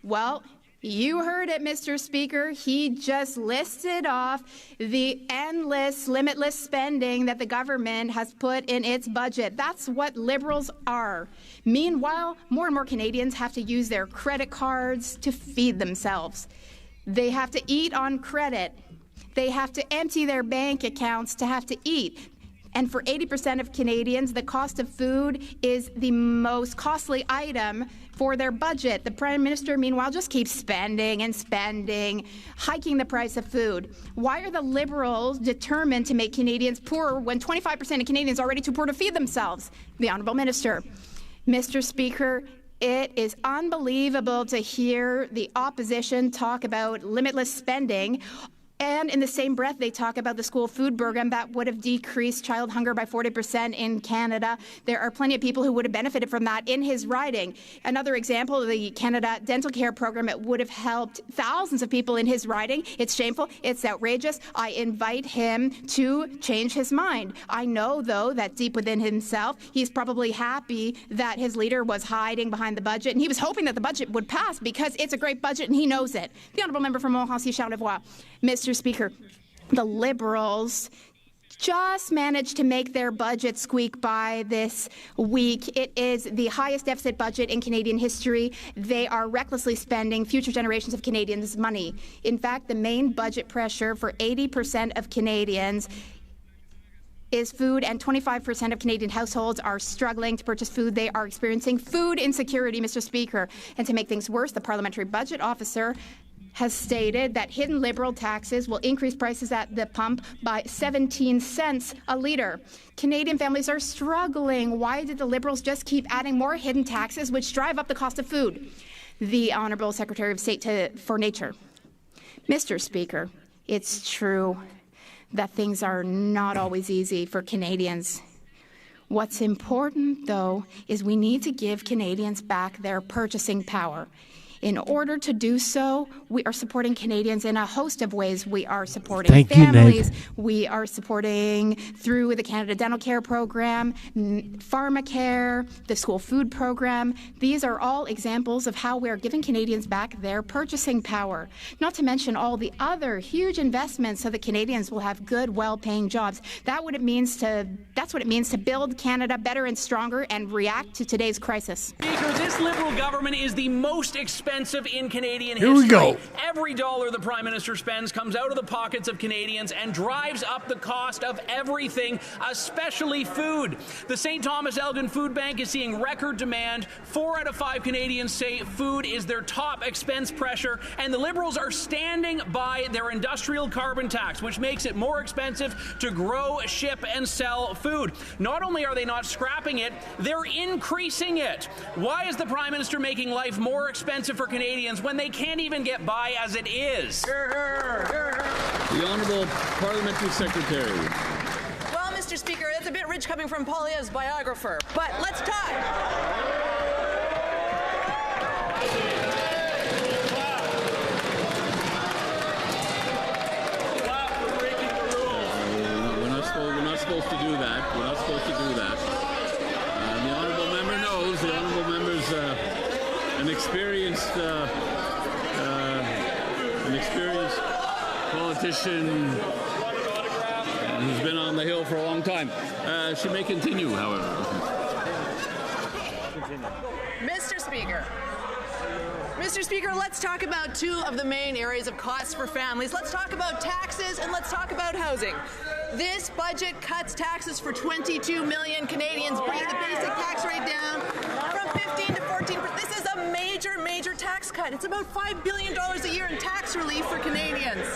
Well, you heard it, Mr. Speaker. He just listed off the endless, limitless spending that the government has put in its budget. That's what Liberals are. Meanwhile, more and more Canadians have to use their credit cards to feed themselves. They have to eat on credit. They have to empty their bank accounts to have to eat. And for 80% of Canadians, the cost of food is the most costly item for their budget. The Prime Minister, meanwhile, just keeps spending and spending, hiking the price of food. Why are the Liberals determined to make Canadians poorer when 25% of Canadians are already too poor to feed themselves? The Honourable Minister. Mr. Speaker, it is unbelievable to hear the opposition talk about limitless spending. And in the same breath, they talk about the school food program that would have decreased child hunger by 40% in Canada. There are plenty of people who would have benefited from that in his riding. Another example, the Canada Dental Care Program, it would have helped thousands of people in his riding. It's shameful. It's outrageous. I invite him to change his mind. I know, though, that deep within himself, he's probably happy that his leader was hiding behind the budget, and he was hoping that the budget would pass because it's a great budget and he knows it. The Honourable Member for Montmorency-Charlevoix. Mr. Speaker, the Liberals just managed to make their budget squeak by this week. It is the highest deficit budget in Canadian history. They are recklessly spending future generations of Canadians' money. In fact, the main budget pressure for 80% of Canadians is food, and 25% of Canadian households are struggling to purchase food. They are experiencing food insecurity, Mr. Speaker. And to make things worse, the Parliamentary Budget Officer has stated that hidden Liberal taxes will increase prices at the pump by 17 cents a litre. Canadian families are struggling. Why did the Liberals just keep adding more hidden taxes which drive up the cost of food? The Honourable Secretary of State for Nature. Mr. Speaker, it's true that things are not always easy for Canadians. What's important, though, is we need to give Canadians back their purchasing power. In order to do so, we are supporting Canadians in a host of ways. We are supporting families. We are supporting through the Canada Dental Care Program, Pharmacare, the School Food Program. These are all examples of how we are giving Canadians back their purchasing power. Not to mention all the other huge investments so that Canadians will have good, well-paying jobs. That's what it means to build Canada better and stronger and react to today's crisis. Speaker, this Liberal government is the most expensive in Canadian Here history. we go. Every dollar the Prime Minister spends comes out of the pockets of Canadians and drives up the cost of everything, especially food. The St. Thomas Elgin Food Bank is seeing record demand. 4 out of 5 Canadians say food is their top expense pressure, and the Liberals are standing by their industrial carbon tax, which makes it more expensive to grow, ship, and sell food. Not only are they not scrapping it, they're increasing it. Why is the Prime Minister making life more expensive for Canadians when they can't even get by as it is? The Honourable Parliamentary Secretary. Well, Mr. Speaker, that's a bit rich coming from Poilievre's biographer, but let's talk. We're not supposed to do that. We're not supposed to do that. The Honourable Member knows. The Honourable Member's an experienced politician who's been on the Hill for a long time. She may continue, however. Mr. Speaker, let's talk about 2 of the main areas of costs for families. Let's talk about taxes and let's talk about housing. This budget cuts taxes for 22 million Canadians, bringing the basic tax rate down from 15 to 14%. This is a major tax cut. It's about $5 billion a year in tax relief for Canadians.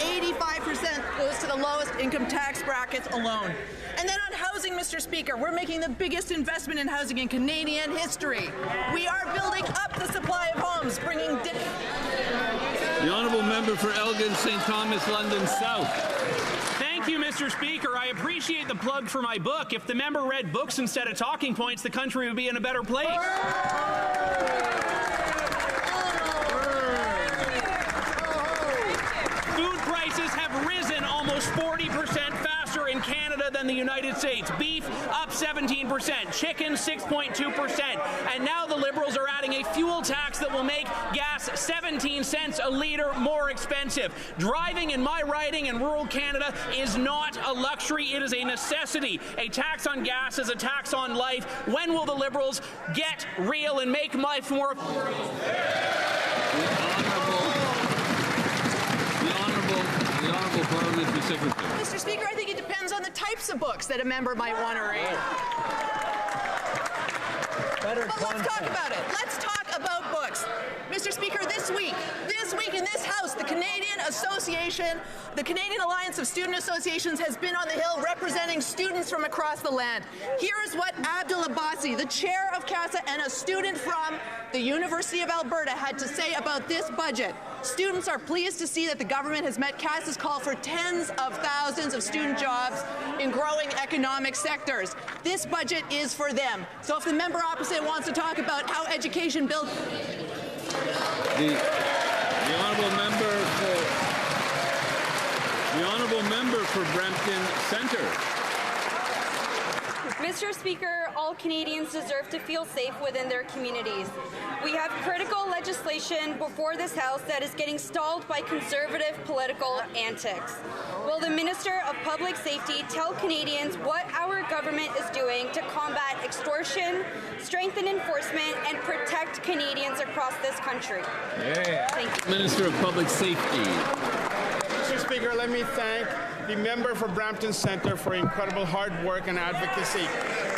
85% goes to the lowest income tax brackets alone. And then on housing, Mr. Speaker, we're making the biggest investment in housing in Canadian history. We are building up the supply of homes, bringing... The Honourable Member for Elgin, St. Thomas, London South. Thank you, Mr. Speaker. I appreciate the plug for my book. If the member read books instead of talking points, the country would be in a better place. Food prices have risen almost 40% faster in Canada than the United States. Beef up 17%, chicken 6.2%, and now the Liberals are adding a fuel tax that will make gas 17 cents a litre more expensive. Driving in my riding in rural Canada is not a luxury, it is a necessity. A tax on gas is a tax on life. When will the Liberals get real and make life more affordable? The Honourable Parliamentary Secretary. Mr. Speaker, I think it depends on the types of books that a member might want to read. Let's talk about it. Let's talk about books. Mr. Speaker, this week in this House, the Canadian Association, the Canadian Alliance of Student Associations has been on the Hill representing students from across the land. Here is what Abdul Abbasi, the chair of CASA and a student from the University of Alberta, had to say about this budget. Students are pleased to see that the government has met CASA's call for tens of thousands of student jobs in growing economic sectors. This budget is for them. So if the member opposite wants to talk about how education builds... The Honourable Member for Brampton Centre. Mr. Speaker, all Canadians deserve to feel safe within their communities. We have critical legislation before this House that is getting stalled by conservative political antics. Will the Minister of Public Safety tell Canadians what our government is doing to combat extortion, strengthen enforcement, and protect Canadians across this country? Yeah. Thank you. Minister of Public Safety. Mr. Speaker, let me thank the member for Brampton Centre for incredible hard work and advocacy.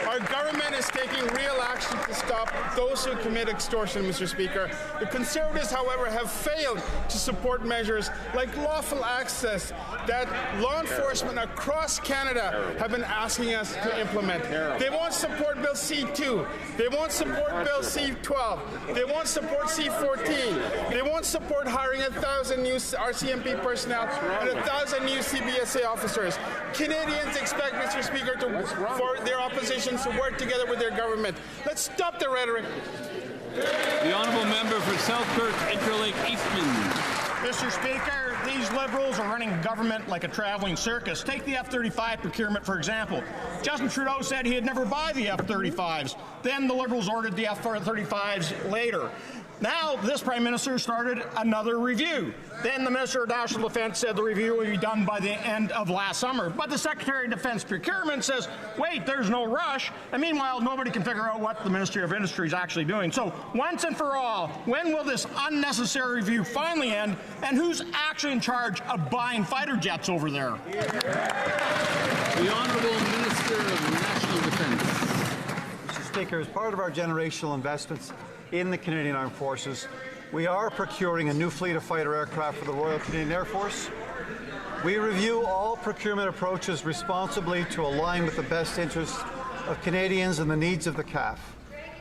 Our Our government is taking real action to stop those who commit extortion, Mr. Speaker. The Conservatives, however, have failed to support measures like lawful access that law enforcement across Canada have been asking us to implement. They won't support Bill C-2. They won't support Bill C-12. They won't support C-14. They won't support hiring 1,000 new RCMP personnel and 1,000 new CBSA officers. Canadians expect, Mr. Speaker, for their oppositions to work together with their government. Let's stop the rhetoric. The honourable member for Selkirk Interlake Eastman. Mr. Speaker, these Liberals are running government like a travelling circus. Take the F-35 procurement, for example. Justin Trudeau said he'd never buy the F-35s. Then the Liberals ordered the F-35s later. Now, this Prime Minister started another review. Then the Minister of National Defence said the review will be done by the end of last summer. But the Secretary of Defence Procurement says, wait, there's no rush. And meanwhile, nobody can figure out what the Ministry of Industry is actually doing. So, once and for all, when will this unnecessary review finally end? And who's actually in charge of buying fighter jets over there? The Honourable Minister of National Defence. Mr. Speaker, as part of our generational investments in the Canadian Armed Forces, we are procuring a new fleet of fighter aircraft for the Royal Canadian Air Force. We review all procurement approaches responsibly to align with the best interests of Canadians and the needs of the CAF.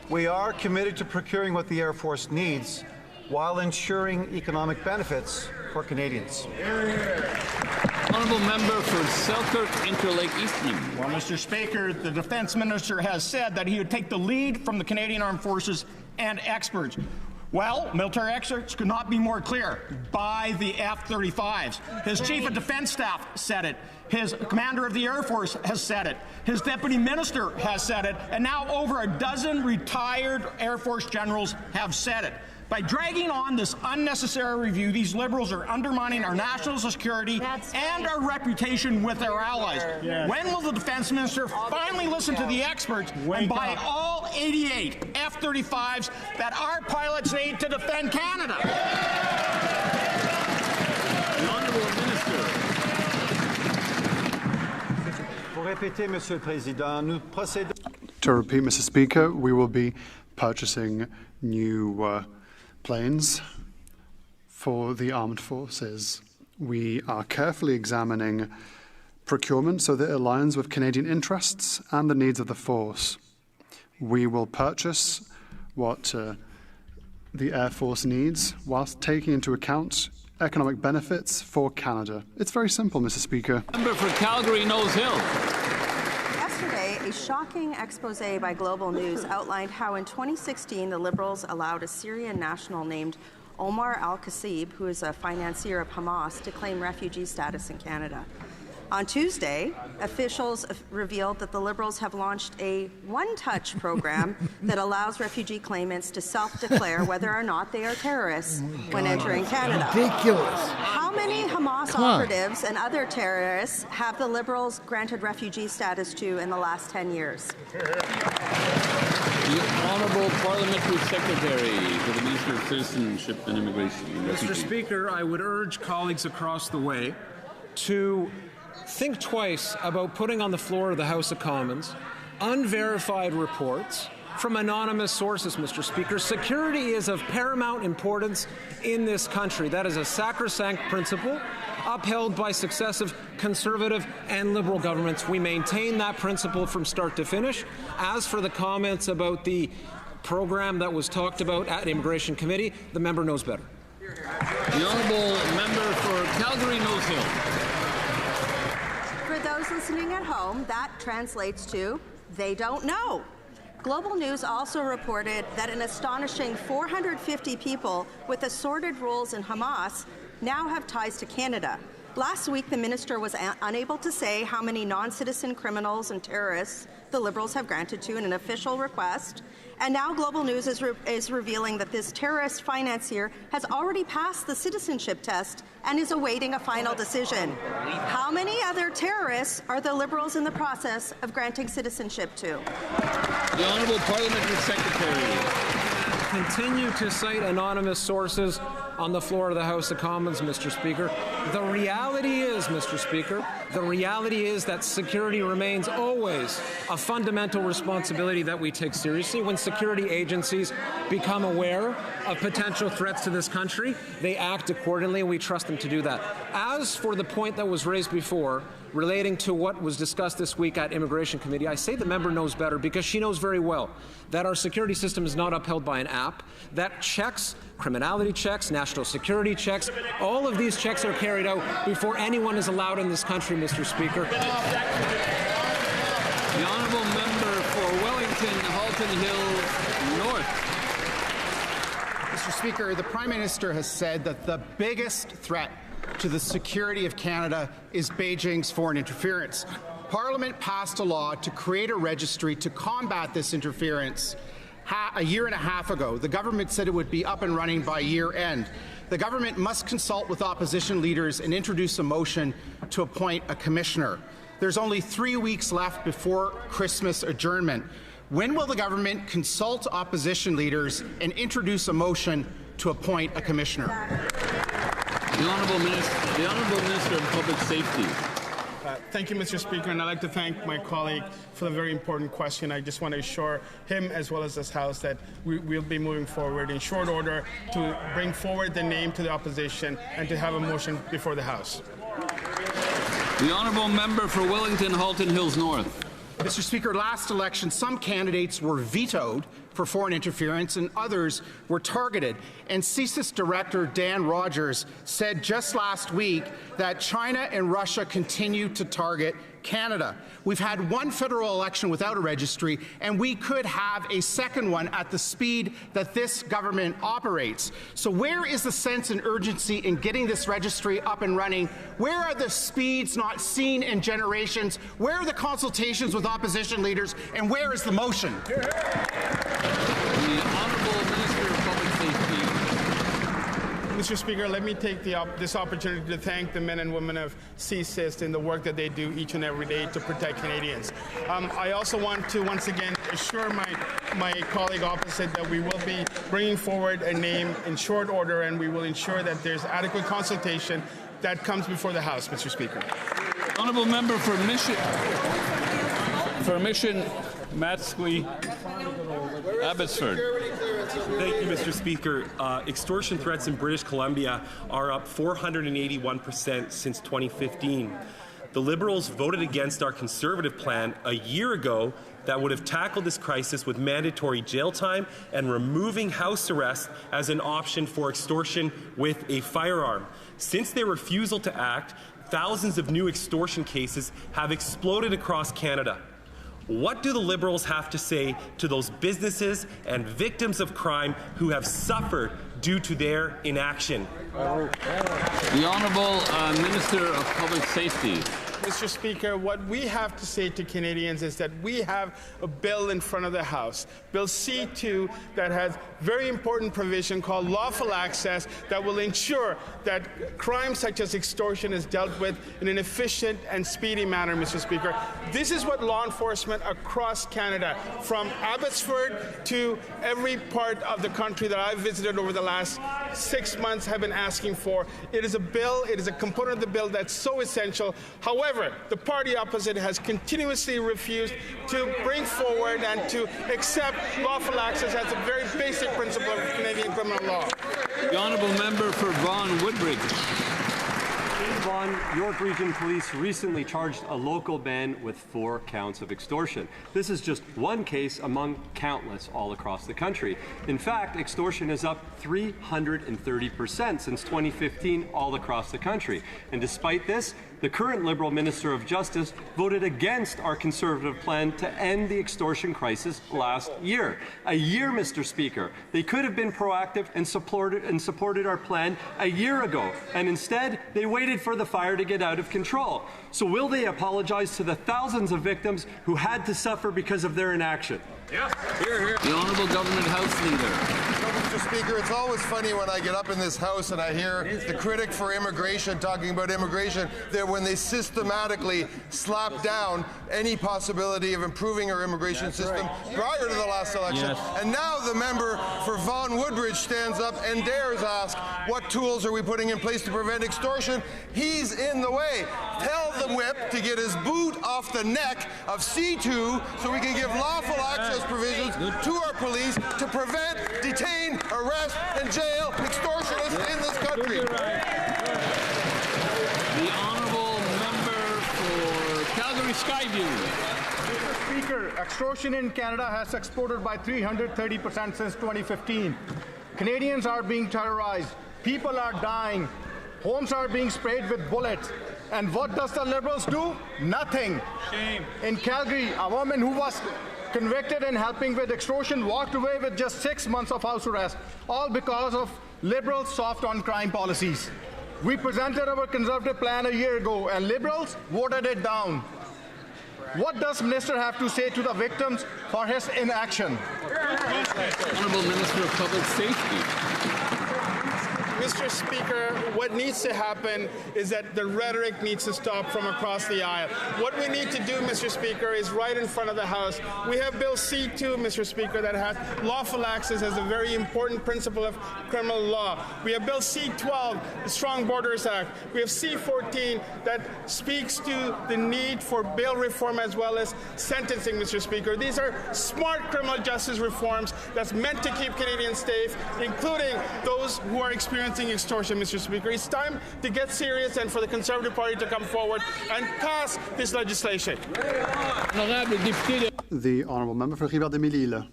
We are committed to procuring what the Air Force needs while ensuring economic benefits for Canadians. Honourable member for Selkirk Interlake Eastman. Well, Mr. Speaker, the Defence Minister has said that he would take the lead from the Canadian Armed Forces and experts. Well, military experts could not be more clear. Buy the F-35s. His Chief of Defence Staff said it. His Commander of the Air Force has said it. His Deputy Minister has said it. And now over a dozen retired Air Force generals have said it. By dragging on this unnecessary review, these Liberals are undermining our national security and our reputation with our allies. Yes. When will the Defence Minister finally listen to the experts and buy all 88 F-35s that our pilots need to defend Canada? The Honourable Minister. To repeat, Mr. Speaker, we will be purchasing new planes for the armed forces. We are carefully examining procurement so that it aligns with Canadian interests and the needs of the force. We will purchase what the Air Force needs whilst taking into account economic benefits for Canada. It's very simple, Mr. Speaker. Member for Calgary Nose Hill. Yesterday, a shocking expose by Global News outlined how in 2016 the Liberals allowed a Syrian national named Omar al-Qassib, who is a financier of Hamas, to claim refugee status in Canada. On Tuesday, officials revealed that the Liberals have launched a one-touch program that allows refugee claimants to self-declare whether or not they are terrorists when entering Canada. Ridiculous. How many Hamas operatives and other terrorists have the Liberals granted refugee status to in the last 10 years? The Honourable Parliamentary Secretary for the Minister of Citizenship and Immigration. Mr. Speaker, I would urge colleagues across the way to think twice about putting on the floor of the House of Commons unverified reports from anonymous sources, Mr. Speaker. Security is of paramount importance in this country. That is a sacrosanct principle upheld by successive Conservative and Liberal governments. We maintain that principle from start to finish. As for the comments about the program that was talked about at Immigration Committee, the member knows better. The Honourable Member for Calgary Nose Hill. For those listening at home, that translates to, they don't know. Global News also reported that an astonishing 450 people with assorted roles in Hamas now have ties to Canada. Last week, the minister was unable to say how many non-citizen criminals and terrorists the Liberals have granted to in an official request. And now Global News is revealing that this terrorist financier has already passed the citizenship test and is awaiting a final decision. How many other terrorists are the Liberals in the process of granting citizenship to? The Honourable Parliamentary Secretary. Continue to cite anonymous sources. on the floor of the House of Commons, Mr. Speaker. The reality is, Mr. Speaker, the reality is that security remains always a fundamental responsibility that we take seriously. When security agencies become aware of potential threats to this country, they act accordingly, and we trust them to do that. As for the point that was raised before, relating to what was discussed this week at Immigration Committee, I say the member knows better because she knows very well that our security system is not upheld by an app, that checks, criminality checks, national security checks, all of these checks are carried out before anyone is allowed in this country, Mr. Speaker. The honourable member for Wellington, Halton Hill North. Mr. Speaker, the Prime Minister has said that the biggest threat to the security of Canada is Beijing's foreign interference. Parliament passed a law to create a registry to combat this interference a year and a half ago. The government said it would be up and running by year end. The government must consult with opposition leaders and introduce a motion to appoint a commissioner. There's only 3 weeks left before Christmas adjournment. When will the government consult opposition leaders and introduce a motion to appoint a commissioner? The Honourable Minister of Public Safety. Thank you, Mr. Speaker, and I'd like to thank my colleague for the very important question. I just want to assure him, as well as this House, that we'll be moving forward in short order to bring forward the name to the opposition and to have a motion before the House. The Honourable Member for Wellington, Halton Hills North. Mr. Speaker, last election, some candidates were vetoed for foreign interference and others were targeted. And CSIS Director Dan Rogers said just last week that China and Russia continue to target Canada. We've had one federal election without a registry, and we could have a second one at the speed that this government operates. So where is the sense and urgency in getting this registry up and running? Where are the speeds not seen in generations? Where are the consultations with opposition leaders? And where is the motion? The Honourable Minister of Public Safety. Mr. Speaker, let me take this opportunity to thank the men and women of CSIS in the work that they do each and every day to protect Canadians. I also want to once again assure my colleague opposite that we will be bringing forward a name in short order, and we will ensure that there's adequate consultation that comes before the House, Mr. Speaker. Honourable Member for Mission Matskey, Abbotsford. Thank you, Mr. Speaker. Extortion threats in British Columbia are up 481% since 2015. The Liberals voted against our Conservative plan a year ago that would have tackled this crisis with mandatory jail time and removing house arrest as an option for extortion with a firearm. Since their refusal to act, thousands of new extortion cases have exploded across Canada. What do the Liberals have to say to those businesses and victims of crime who have suffered due to their inaction? The Honourable Minister of Public Safety. Mr. Speaker, what we have to say to Canadians is that we have a bill in front of the House, Bill C-2, that has very important provision called lawful access that will ensure that crimes such as extortion is dealt with in an efficient and speedy manner, Mr. Speaker. This is what law enforcement across Canada, from Abbotsford to every part of the country that I've visited over the last 6 months, have been asking for. It is a bill, it is a component of the bill that's so essential. However, the party opposite has continuously refused to bring forward and to accept lawful access as a very basic principle of Canadian criminal law. The Honourable Member for Vaughan Woodbridge. In Vaughan, York Region Police recently charged a local man with 4 counts of extortion. This is just one case among countless all across the country. In fact, extortion is up 330% since 2015 all across the country. And despite this, the current Liberal Minister of Justice voted against our Conservative plan to end the extortion crisis last year. A year, Mr. Speaker. They could have been proactive and supported our plan a year ago, and instead they waited for the fire to get out of control. So will they apologize to the thousands of victims who had to suffer because of their inaction? Yes. Hear, hear. The Honourable Government House Leader. Mr. Speaker. It's always funny when I get up in this House and I hear the critic for immigration talking about immigration, that when they systematically slap down any possibility of improving our immigration system prior to the last election. And now the member for Vaughan Woodbridge stands up and dares ask, what tools are we putting in place to prevent extortion? He's in the way. Tell the whip to get his boot off the neck of C2 so we can give lawful access provisions to our police to prevent, detain, arrest, and jail extortionists in this country. The honourable member for Calgary Skyview. Mr. Speaker, extortion in Canada has exploded by 330% since 2015. Canadians are being terrorized. People are dying. Homes are being sprayed with bullets. And what does the Liberals do? Nothing. Shame. In Calgary, a woman who was convicted in helping with extortion walked away with just 6 months of house arrest, all because of Liberals' soft on crime policies. We presented our Conservative plan a year ago, and Liberals voted it down. What does Minister have to say to the victims for his inaction? Honourable Minister of Public Safety. Mr. Speaker, what needs to happen is that the rhetoric needs to stop from across the aisle. What we need to do, Mr. Speaker, is right in front of the House. We have Bill C2, Mr. Speaker, that has lawful access as a very important principle of criminal law. We have Bill C12, the Strong Borders Act. We have C14 that speaks to the need for bail reform as well as sentencing, Mr. Speaker. These are smart criminal justice reforms that's meant to keep Canadians safe, including those who are experiencing extortion, Mr. Speaker. It's time to get serious and for the Conservative Party to come forward and pass this legislation. The Honourable Member for Riverdale-Mille.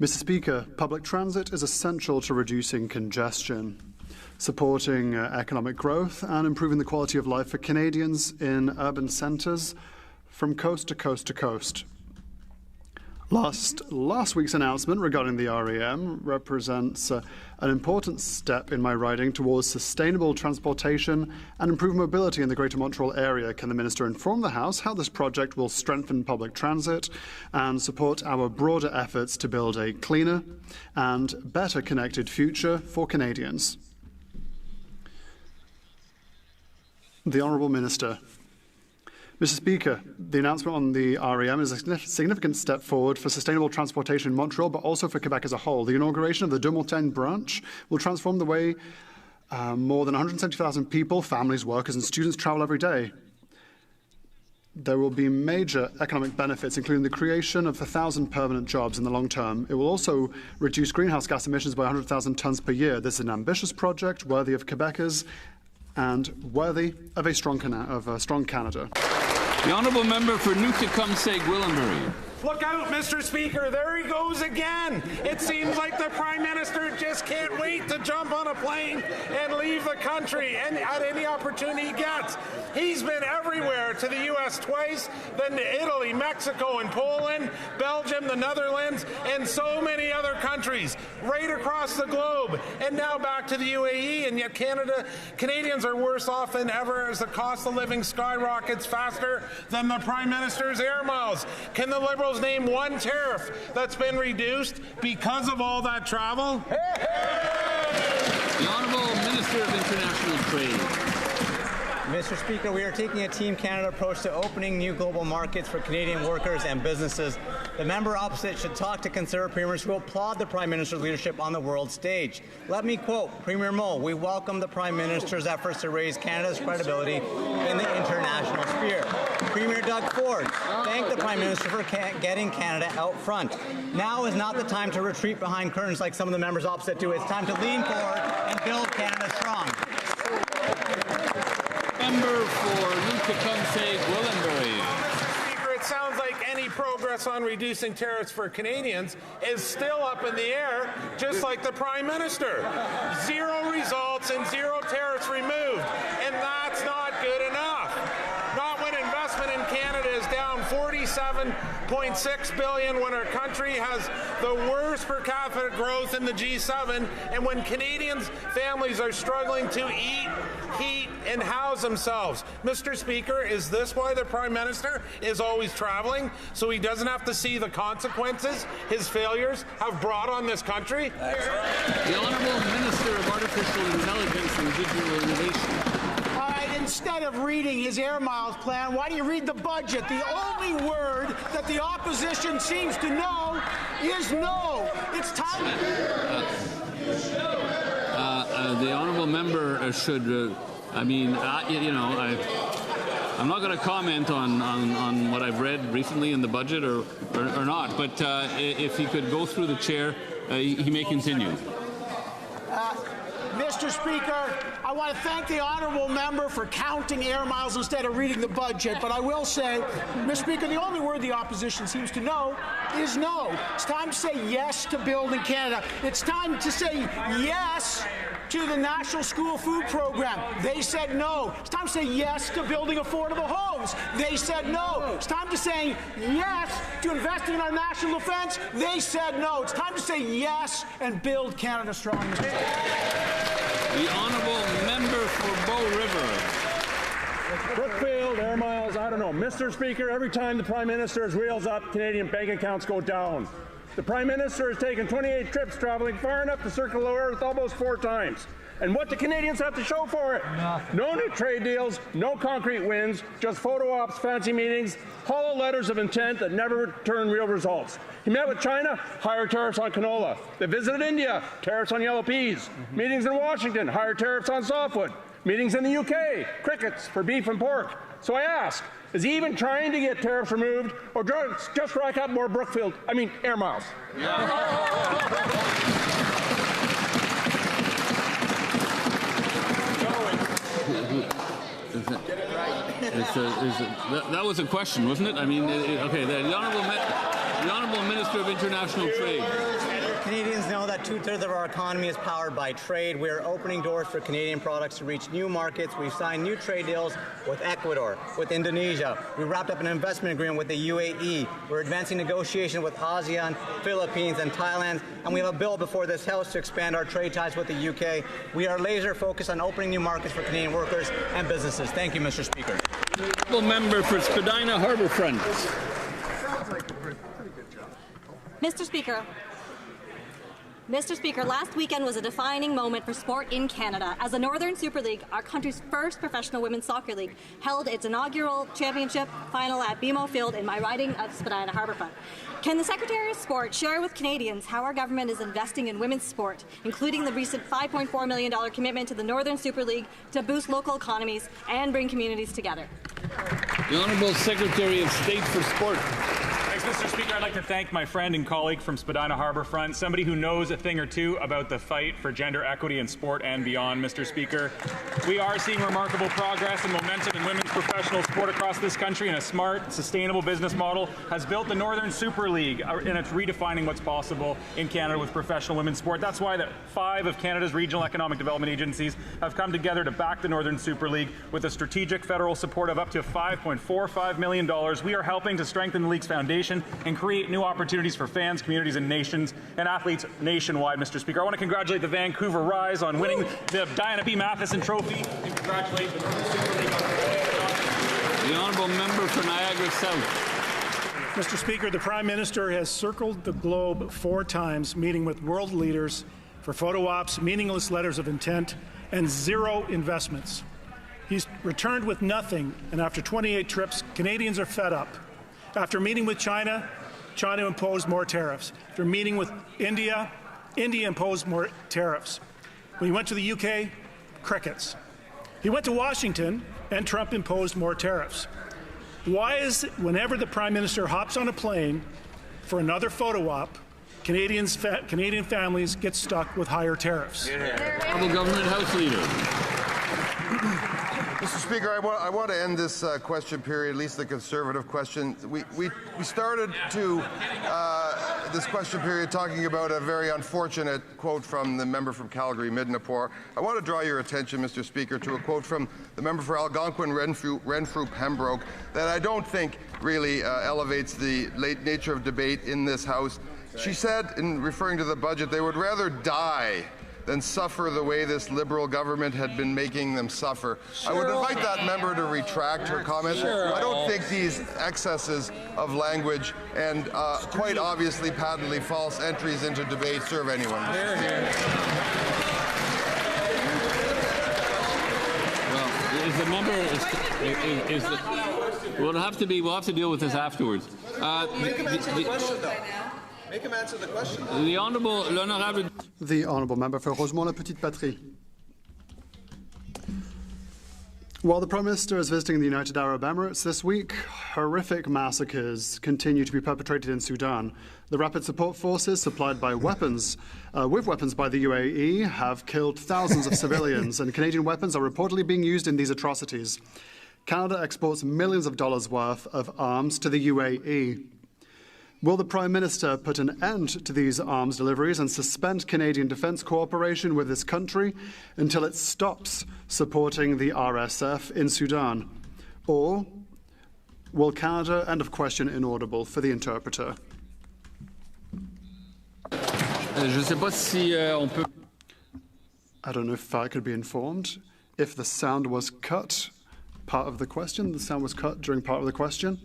Mr. Speaker, public transit is essential to reducing congestion, supporting economic growth and improving the quality of life for Canadians in urban centres from coast to coast to coast. Last week's announcement regarding the REM represents an important step in my riding towards sustainable transportation and improved mobility in the Greater Montreal area. Can the Minister inform the House how this project will strengthen public transit and support our broader efforts to build a cleaner and better connected future for Canadians? The Honourable Minister. Mr. Speaker, the announcement on the REM is a significant step forward for sustainable transportation in Montreal, but also for Quebec as a whole. The inauguration of the Deux Montagnes branch will transform the way more than 170,000 people, families, workers and students travel every day. There will be major economic benefits, including the creation of 1,000 permanent jobs in the long term. It will also reduce greenhouse gas emissions by 100,000 tonnes per year. This is an ambitious project worthy of Quebecers and worthy of a strong Canada. The honourable member for Newtecumseg-Gwillimbury. Look out, Mr. Speaker, there he goes again. It seems like the Prime Minister just can't wait to jump on a plane and leave the country and at any opportunity he gets. He's been everywhere, to the U.S. twice, then to Italy, Mexico, and Poland, Belgium, the Netherlands, and so many other countries, right across the globe, and now back to the UAE, and yet Canadians are worse off than ever as the cost of living skyrockets faster than the Prime Minister's air miles. Can the Liberals name one tariff that's been reduced because of all that travel? The Honourable Minister of International Trade. Mr. Speaker, we are taking a Team Canada approach to opening new global markets for Canadian workers and businesses. The member opposite should talk to Conservative premiers who applaud the Prime Minister's leadership on the world stage. Let me quote Premier Moe: "We welcome the Prime Minister's efforts to raise Canada's credibility in the international sphere." Premier Doug Ford thanked the Prime Minister for getting Canada out front. Now is not the time to retreat behind curtains like some of the members opposite do. It's time to lean forward and build Canada strong. Member for Newtecumseg-Gwillimbury. Speaker, it sounds like any progress on reducing tariffs for Canadians is still up in the air, just like the Prime Minister. 0 results and 0 tariffs removed, and that's not good enough. Not when investment in Canada is down 47% $27.6 billion when our country has the worst per capita growth in the G7, and when Canadians' families are struggling to eat, heat, and house themselves. Mr. Speaker, is this why the Prime Minister is always traveling? So he doesn't have to see the consequences his failures have brought on this country? The Honourable Minister of Artificial Intelligence and Digital Innovation. All right, instead of reading his air miles plan, why do you read the budget? The only word that the opposition seems to know is no. It's time. The honourable member should. I'm not going to comment on what I've read recently in the budget or not. But if he could go through the chair, he may continue. Mr. Speaker, I want to thank the honourable member for counting air miles instead of reading the budget, but I will say, Mr. Speaker, the only word the opposition seems to know is no. It's time to say yes to building Canada. It's time to say yes to the National School Food Program. They said no. It's time to say yes to building affordable homes. They said no. It's time to say yes to investing in our national defense. They said no. It's time to say yes and build Canada strong, Mr. Speaker. The honourable member for Bow River. Brookfield, air miles, I don't know. Mr. Speaker, every time the Prime Minister's wheels up, Canadian bank accounts go down. The Prime Minister has taken 28 trips traveling far enough to circle the earth almost 4 times. And what do Canadians have to show for it? No new trade deals, no concrete wins, just photo ops, fancy meetings, hollow letters of intent that never return real results. He met with China, higher tariffs on canola. They visited India, tariffs on yellow peas. Meetings in Washington, higher tariffs on softwood. Meetings in the UK, crickets for beef and pork. So I ask, is he even trying to get tariffs removed, or just rack up more air miles? That was a question, wasn't it? Okay. The Honourable Minister of International Trade. Canadians know that 2/3 of our economy is powered by trade. We are opening doors for Canadian products to reach new markets. We've signed new trade deals with Ecuador, with Indonesia. We wrapped up an investment agreement with the UAE. We're advancing negotiations with ASEAN, Philippines, and Thailand. And we have a bill before this House to expand our trade ties with the UK. We are laser focused on opening new markets for Canadian workers and businesses. Thank you, Mr. Speaker. The member for Spadina Harbourfront. Mr. Speaker, last weekend was a defining moment for sport in Canada as the Northern Super League, our country's first professional women's soccer league, held its inaugural championship final at BMO Field in my riding of Spadina Harbourfront. Can the Secretary of Sport share with Canadians how our government is investing in women's sport, including the recent $5.4 million commitment to the Northern Super League to boost local economies and bring communities together? The Honourable Secretary of State for Sport. Thanks, Mr. Speaker. I'd like to thank my friend and colleague from Spadina Harbourfront, somebody who knows a thing or two about the fight for gender equity in sport and beyond, Mr. Speaker. We are seeing remarkable progress and momentum in women's professional sport across this country, and a smart, sustainable business model has built the Northern Super League, and it's redefining what's possible in Canada with professional women's sport. That's why 5 of Canada's regional economic development agencies have come together to back the Northern Super League with a strategic federal support of up to $5.45 million. We are helping to strengthen the league's foundation and create new opportunities for fans, communities, and nations and athletes nationwide, Mr. Speaker. I want to congratulate the Vancouver Rise on winning the Diana B. Matheson Trophy, and congratulate the Northern Super League on the honourable member for Niagara South. Mr. Speaker, the Prime Minister has circled the globe 4 times, meeting with world leaders for photo ops, meaningless letters of intent, and 0 investments. He's returned with nothing, and after 28 trips, Canadians are fed up. After meeting with China, China imposed more tariffs. After meeting with India, India imposed more tariffs. When he went to the UK, crickets. He went to Washington, and Trump imposed more tariffs. Why is it whenever the Prime Minister hops on a plane for another photo op, Canadian families get stuck with higher tariffs? Honourable Government House Leader. Mr. Speaker, I want to end this question period, at least the Conservative question. We started to this question period talking about a very unfortunate quote from the member from Calgary, Midnapore. I want to draw your attention, Mr. Speaker, to a quote from the member for Algonquin, Renfrew, Pembroke, that I don't think really elevates the late nature of debate in this House. She said, in referring to the budget, they would rather die than suffer the way this Liberal government had been making them suffer. I would invite that member to retract her comment. I don't think these excesses of language and quite obviously patently false entries into debate serve anyone. Well, is the member we'll have to deal with this afterwards. Make him answer the question. The Honourable Member for Rosemont-la-Petite-Patrie. While the Prime Minister is visiting the United Arab Emirates this week, horrific massacres continue to be perpetrated in Sudan. The Rapid Support Forces, supplied by weapons, with weapons by the UAE, have killed thousands of civilians, and Canadian weapons are reportedly being used in these atrocities. Canada exports millions of dollars worth of arms to the UAE. Will the Prime Minister put an end to these arms deliveries and suspend Canadian defence cooperation with this country until it stops supporting the RSF in Sudan? Or will Canada, end of question inaudible for the interpreter? Je sais pas si on peut. I don't know if I could be informed if the sound was cut part of the question. The sound was cut during part of the question.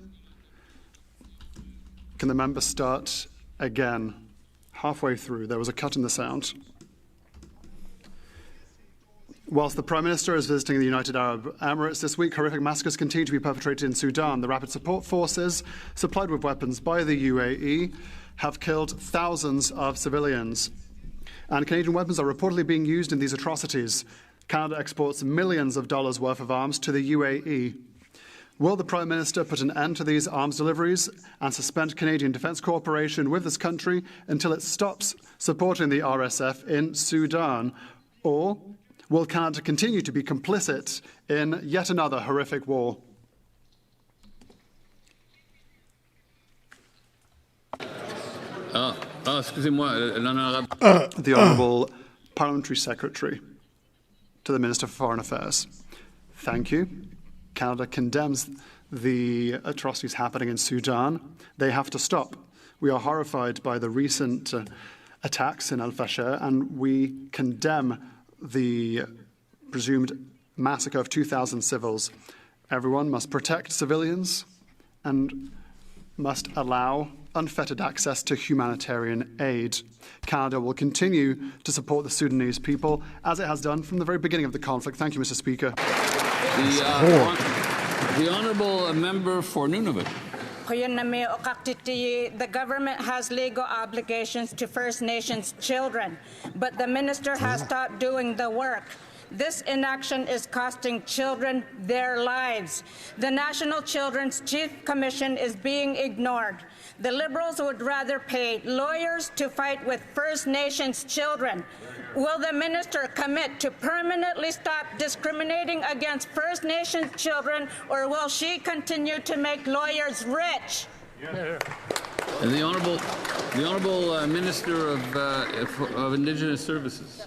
Can the member start again? Halfway through, there was a cut in the sound. Whilst the Prime Minister is visiting the United Arab Emirates this week, horrific massacres continue to be perpetrated in Sudan. The Rapid Support Forces, supplied with weapons by the UAE, have killed thousands of civilians. And Canadian weapons are reportedly being used in these atrocities. Canada exports millions of dollars worth of arms to the UAE. Will the Prime Minister put an end to these arms deliveries and suspend Canadian defence cooperation with this country until it stops supporting the RSF in Sudan? Or will Canada continue to be complicit in yet another horrific war? The Honourable Parliamentary Secretary to the Minister for Foreign Affairs. Thank you. Canada condemns the atrocities happening in Sudan. They have to stop. We are horrified by the recent attacks in Al-Fasher, and we condemn the presumed massacre of 2,000 civils. Everyone must protect civilians and must allow unfettered access to humanitarian aid. Canada will continue to support the Sudanese people, as it has done from the very beginning of the conflict. Thank you, Mr. Speaker. The Honourable Member for Nunavut. The government has legal obligations to First Nations children, but the minister has stopped doing the work. This inaction is costing children their lives. The National Children's Chief Commission is being ignored. The Liberals would rather pay lawyers to fight with First Nations children. Will the minister commit to permanently stop discriminating against First Nations children, or will she continue to make lawyers rich? And the Honourable Minister of Indigenous Services.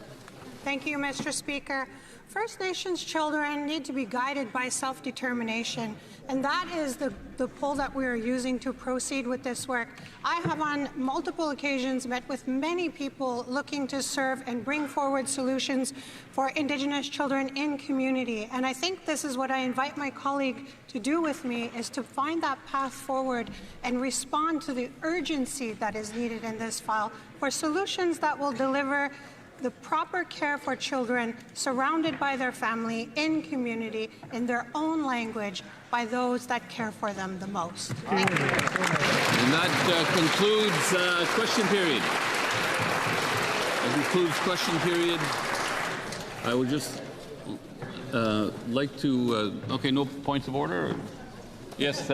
Thank you, Mr. Speaker. First Nations children need to be guided by self-determination, and that is the pull that we are using to proceed with this work. I have on multiple occasions met with many people looking to serve and bring forward solutions for Indigenous children in community, and I think this is what I invite my colleague to do with me, is to find that path forward and respond to the urgency that is needed in this file for solutions that will deliver the proper care for children surrounded by their family, in community, in their own language, by those that care for them the most. Thank you. And that concludes question period. That concludes question period. I would just like to, okay, no points of order? Yes,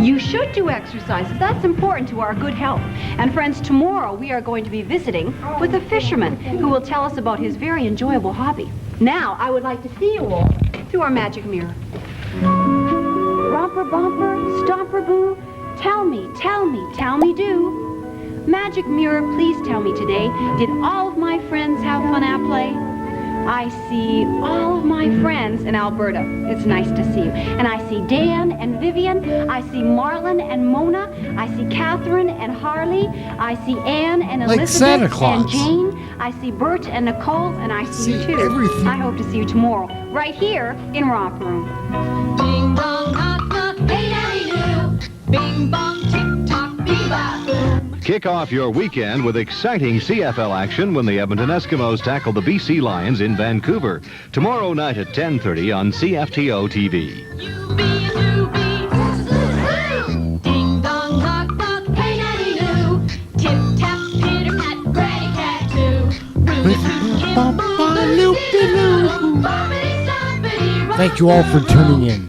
You should do exercises. That's important to our good health. And friends, tomorrow we are going to be visiting with a fisherman who will tell us about his very enjoyable hobby. Now, I would like to see you all through our magic mirror. Romper, bumper, stomper, boo, tell me, do. Magic mirror, please tell me today, did all of my friends have fun at play? I see all of my friends in Alberta. It's nice to see you. And I see Dan and Vivian. I see Marlon and Mona. I see Catherine and Harley. I see Anne and Like Elizabeth Santa Claus. and Jane. I see Bert and Nicole. And I see you too. everything. I hope to see you tomorrow, right here in Romper Room. Bing bong, knock knock, hey daddy do. Bing bong, tick tock, bebop boom. Kick off your weekend with exciting CFL action when the Edmonton Eskimos tackle the BC Lions in Vancouver. Tomorrow night at 10:30 on CFTO TV. Ding dong, knock knock, hey daddy do. Tip tap, pitter pat, granny cat too. Thank you all for tuning in.